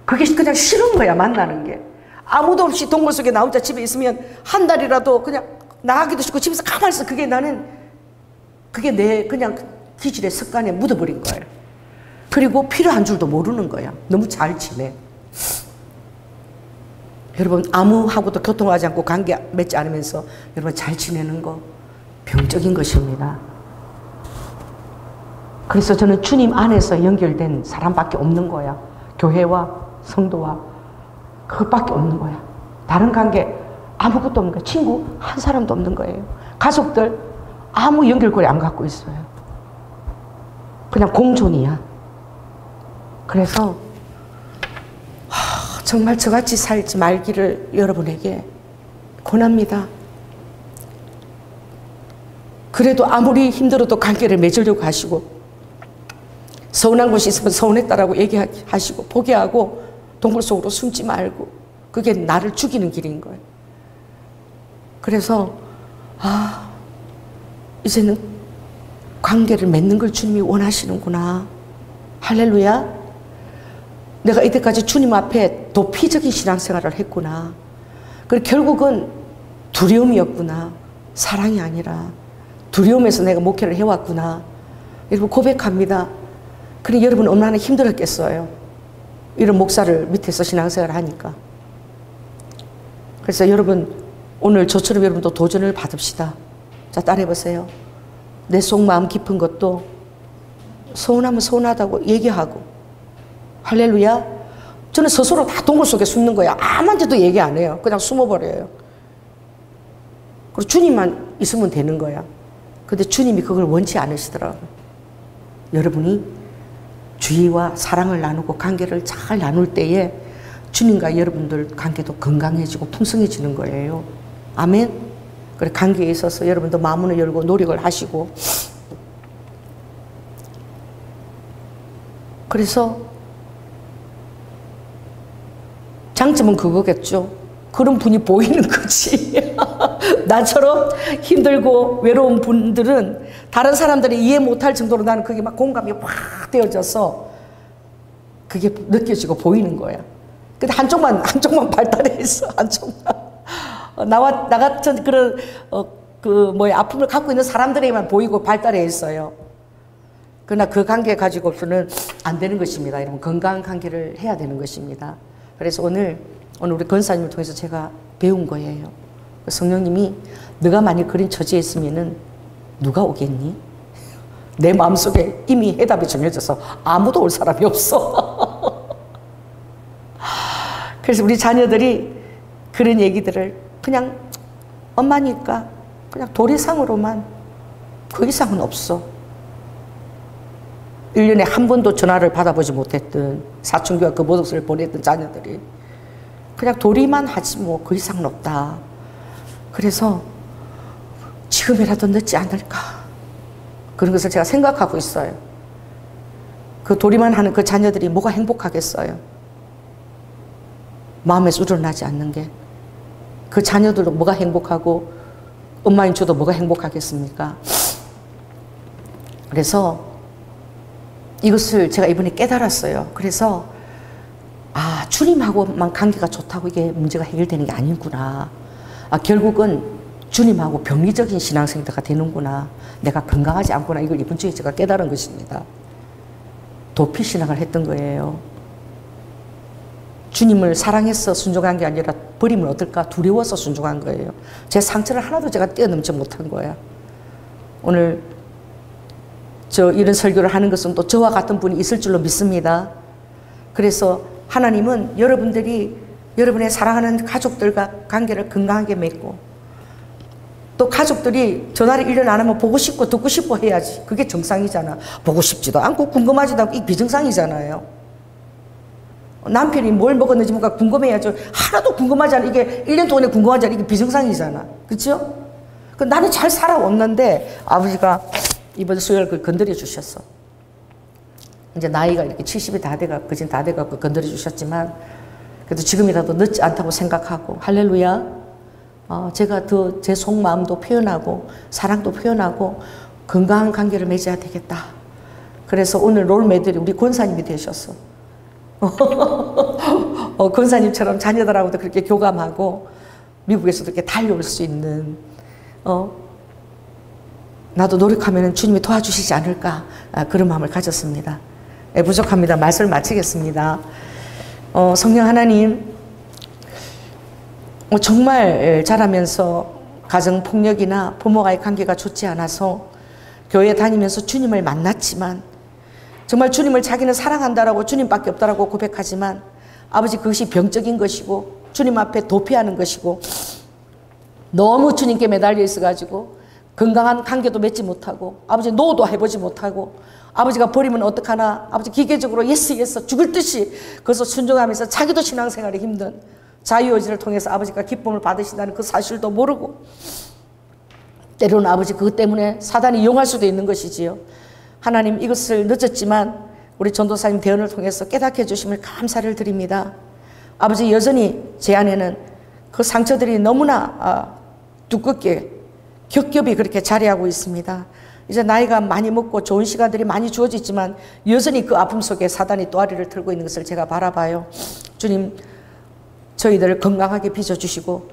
그게 그냥 싫은 거야, 만나는 게. 아무도 없이 동굴 속에 나 혼자 집에 있으면 한 달이라도 그냥 나가기도 싫고 집에서 가만히 있어. 그게 내 그냥 기질의 습관에 묻어버린 거예요. 그리고 필요한 줄도 모르는 거야. 너무 잘 지내. 여러분, 아무하고도 교통하지 않고 관계 맺지 않으면서 여러분 잘 지내는 거 병적인 것입니다. 그래서 저는 주님 안에서 연결된 사람밖에 없는 거야. 교회와 성도와 그것밖에 없는 거야. 다른 관계 아무것도 없는 거예요. 친구 한 사람도 없는 거예요. 가족들 아무 연결고리 안 갖고 있어요. 그냥 공존이야. 그래서 정말 저같이 살지 말기를 여러분에게 권합니다. 그래도 아무리 힘들어도 관계를 맺으려고 하시고, 서운한 곳이 있으면 서운했다라고 얘기하시고, 포기하고 동굴 속으로 숨지 말고, 그게 나를 죽이는 길인 거예요. 그래서 이제는 관계를 맺는 걸 주님이 원하시는구나. 할렐루야. 내가 이때까지 주님 앞에 도피적인 신앙생활을 했구나. 그리고 결국은 두려움이었구나. 사랑이 아니라 두려움에서 내가 목회를 해왔구나. 여러분 고백합니다. 그래 여러분 얼마나 힘들었겠어요. 이런 목사를 밑에서 신앙생활을 하니까. 그래서 여러분 오늘 저처럼 여러분도 도전을 받읍시다. 자, 따라해보세요. 내 속마음 깊은 것도 서운하면 서운하다고 얘기하고. 할렐루야. 저는 스스로 다 동굴 속에 숨는 거야. 아무한테도 얘기 안 해요. 그냥 숨어버려요. 그리고 주님만 있으면 되는 거야. 근데 주님이 그걸 원치 않으시더라고요. 여러분이 주의와 사랑을 나누고 관계를 잘 나눌 때에 주님과 여러분들 관계도 건강해지고 풍성해지는 거예요. 아멘. 그래 관계에 있어서 여러분도 마음을 열고 노력을 하시고. 그래서 장점은 그거겠죠. 그런 분이 보이는 거지. 나처럼 힘들고 외로운 분들은 다른 사람들이 이해 못할 정도로 나는 그게 막 공감이 확 되어져서 그게 느껴지고 보이는 거야. 근데 한쪽만 발달해 있어. 한쪽만. 나 같은 그런 아픔을 갖고 있는 사람들에게만 보이고 발달해 있어요. 그러나 그 관계 가지고서는 안 되는 것입니다. 여러분 건강한 관계를 해야 되는 것입니다. 그래서 오늘 우리 권사님을 통해서 제가 배운 거예요. 성령님이 네가 만약 그런 처지에 있으면은 누가 오겠니? 내 마음속에 이미 해답이 정해져서 아무도 올 사람이 없어. 그래서 우리 자녀들이 그런 얘기들을 그냥 엄마니까 그냥 도리상으로만, 그 이상은 없어. 1년에 한 번도 전화를 받아보지 못했던 사춘기와 그 모독수를 보냈던 자녀들이 그냥 도리만 하지 뭐 그 이상은 없다. 그래서 지금이라도 늦지 않을까 그런 것을 제가 생각하고 있어요. 그 도리만 하는 그 자녀들이 뭐가 행복하겠어요. 마음에서 우러나지 않는 게. 그 자녀들도 뭐가 행복하고 엄마인 저도 뭐가 행복하겠습니까? 그래서 이것을 제가 이번에 깨달았어요. 그래서 주님하고만 관계가 좋다고 이게 문제가 해결되는 게 아니구나. 결국은 주님하고 병리적인 신앙생활가 되는구나. 내가 건강하지 않구나. 이걸 이번 주에 제가 깨달은 것입니다. 도피 신앙을 했던 거예요. 주님을 사랑해서 순종한 게 아니라 버리면 어떨까 두려워서 순종한 거예요. 제 상처를 하나도 제가 뛰어넘지 못한 거야. 오늘 이런 설교를 하는 것은 또 저와 같은 분이 있을 줄로 믿습니다. 그래서 하나님은 여러분들이 여러분의 사랑하는 가족들과 관계를 건강하게 맺고, 또 가족들이 전화를 1년 안 하면 보고 싶고 듣고 싶어 해야지. 그게 정상이잖아. 보고 싶지도 않고 궁금하지도 않고 이게 비정상이잖아요. 남편이 뭘 먹었는지 뭔가 궁금해야죠. 하나도 궁금하지 않아. 이게 1년 동안에 궁금하지 않아. 이게 비정상이잖아. 그렇죠? 나는 잘 살아왔는데 아버지가 이번 수요일 그걸 건드려 주셨어. 이제 나이가 이렇게 70이 다 돼가, 그진 다 돼갖고 건드려 주셨지만, 그래도 지금이라도 늦지 않다고 생각하고, 할렐루야. 제가 더 제 속마음도 표현하고, 사랑도 표현하고, 건강한 관계를 맺어야 되겠다. 그래서 오늘 롤모델이 우리 권사님이 되셨어. 권사님처럼 자녀들하고도 그렇게 교감하고, 미국에서도 이렇게 달려올 수 있는, 나도 노력하면 주님이 도와주시지 않을까, 그런 마음을 가졌습니다. 부족합니다. 말씀을 마치겠습니다. 성령 하나님, 정말 자라면서 가정폭력이나 부모와의 관계가 좋지 않아서 교회 다니면서 주님을 만났지만, 정말 주님을 자기는 사랑한다라고 주님밖에 없다라고 고백하지만, 아버지 그것이 병적인 것이고 주님 앞에 도피하는 것이고 너무 주님께 매달려 있어가지고 건강한 관계도 맺지 못하고 아버지 노도 해보지 못하고 아버지가 버리면 어떡하나 아버지 기계적으로 예스 죽을 듯이 그래서 순종하면서 자기도 신앙생활이 힘든 자유의지를 통해서 아버지가 기쁨을 받으신다는 그 사실도 모르고 때로는 아버지 그것 때문에 사단이 이용할 수도 있는 것이지요. 하나님 이것을 늦었지만 우리 전도사님 대언을 통해서 깨닫게 해주심을 감사를 드립니다. 아버지 여전히 제 안에는 그 상처들이 너무나 두껍게 겹겹이 그렇게 자리하고 있습니다. 이제 나이가 많이 먹고 좋은 시간들이 많이 주어지지만 여전히 그 아픔 속에 사단이 또아리를 틀고 있는 것을 제가 바라봐요. 주님 저희들을 건강하게 빚어주시고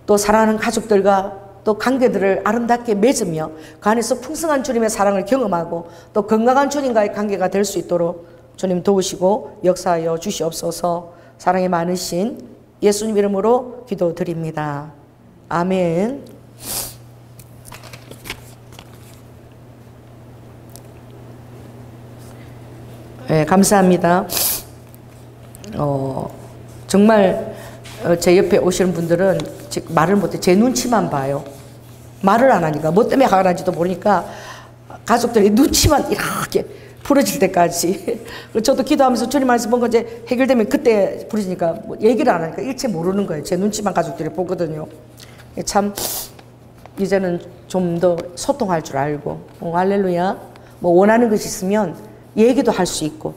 또 사랑하는 가족들과 또 관계들을 아름답게 맺으며 그 안에서 풍성한 주님의 사랑을 경험하고 또 건강한 주님과의 관계가 될 수 있도록 주님 도우시고 역사하여 주시옵소서. 사랑이 많으신 예수님 이름으로 기도드립니다. 아멘. 네, 감사합니다. 정말 제 옆에 오시는 분들은 말을 못해 제 눈치만 봐요. 말을 안 하니까 뭐 때문에 화가 난지도 모르니까 가족들이 눈치만 이렇게 부러질 때까지 저도 기도하면서 주님 안에서 뭔가 이제 해결되면 그때 부러지니까 뭐 얘기를 안 하니까 일체 모르는 거예요. 제 눈치만 가족들이 보거든요. 참 이제는 좀 더 소통할 줄 알고 할렐루야. 뭐 원하는 것이 있으면 얘기도 할 수 있고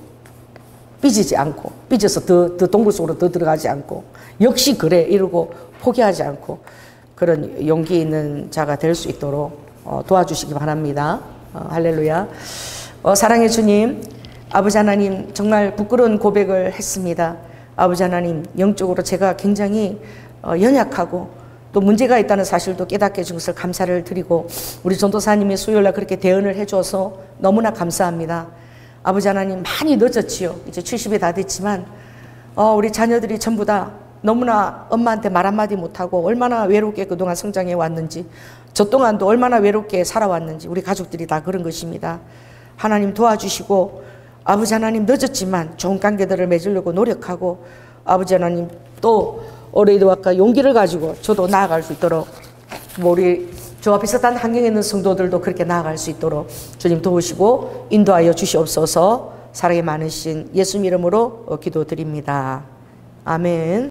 삐지지 않고 삐져서 더 동굴 속으로 더 들어가지 않고 역시 그래 이러고 포기하지 않고 그런 용기 있는 자가 될 수 있도록 도와주시기 바랍니다. 할렐루야. 사랑의 주님, 아버지 하나님 정말 부끄러운 고백을 했습니다. 아버지 하나님 영적으로 제가 굉장히 연약하고 또 문제가 있다는 사실도 깨닫게 해준 것을 감사를 드리고 우리 전도사님이 수요일날 그렇게 대언을 해줘서 너무나 감사합니다. 아버지 하나님 많이 늦었지요. 이제 70이 다 됐지만 우리 자녀들이 전부 다 너무나 엄마한테 말 한마디 못하고 얼마나 외롭게 그동안 성장해 왔는지 저 동안도 얼마나 외롭게 살아왔는지 우리 가족들이 다 그런 것입니다. 하나님 도와주시고 아버지 하나님 늦었지만 좋은 관계들을 맺으려고 노력하고 아버지 하나님 또 올해도 아까 용기를 가지고 저도 나아갈 수 있도록 우리 저와 비슷한 환경에 있는 성도들도 그렇게 나아갈 수 있도록 주님 도우시고 인도하여 주시옵소서. 사랑이 많으신 예수님 이름으로 기도드립니다. 아멘.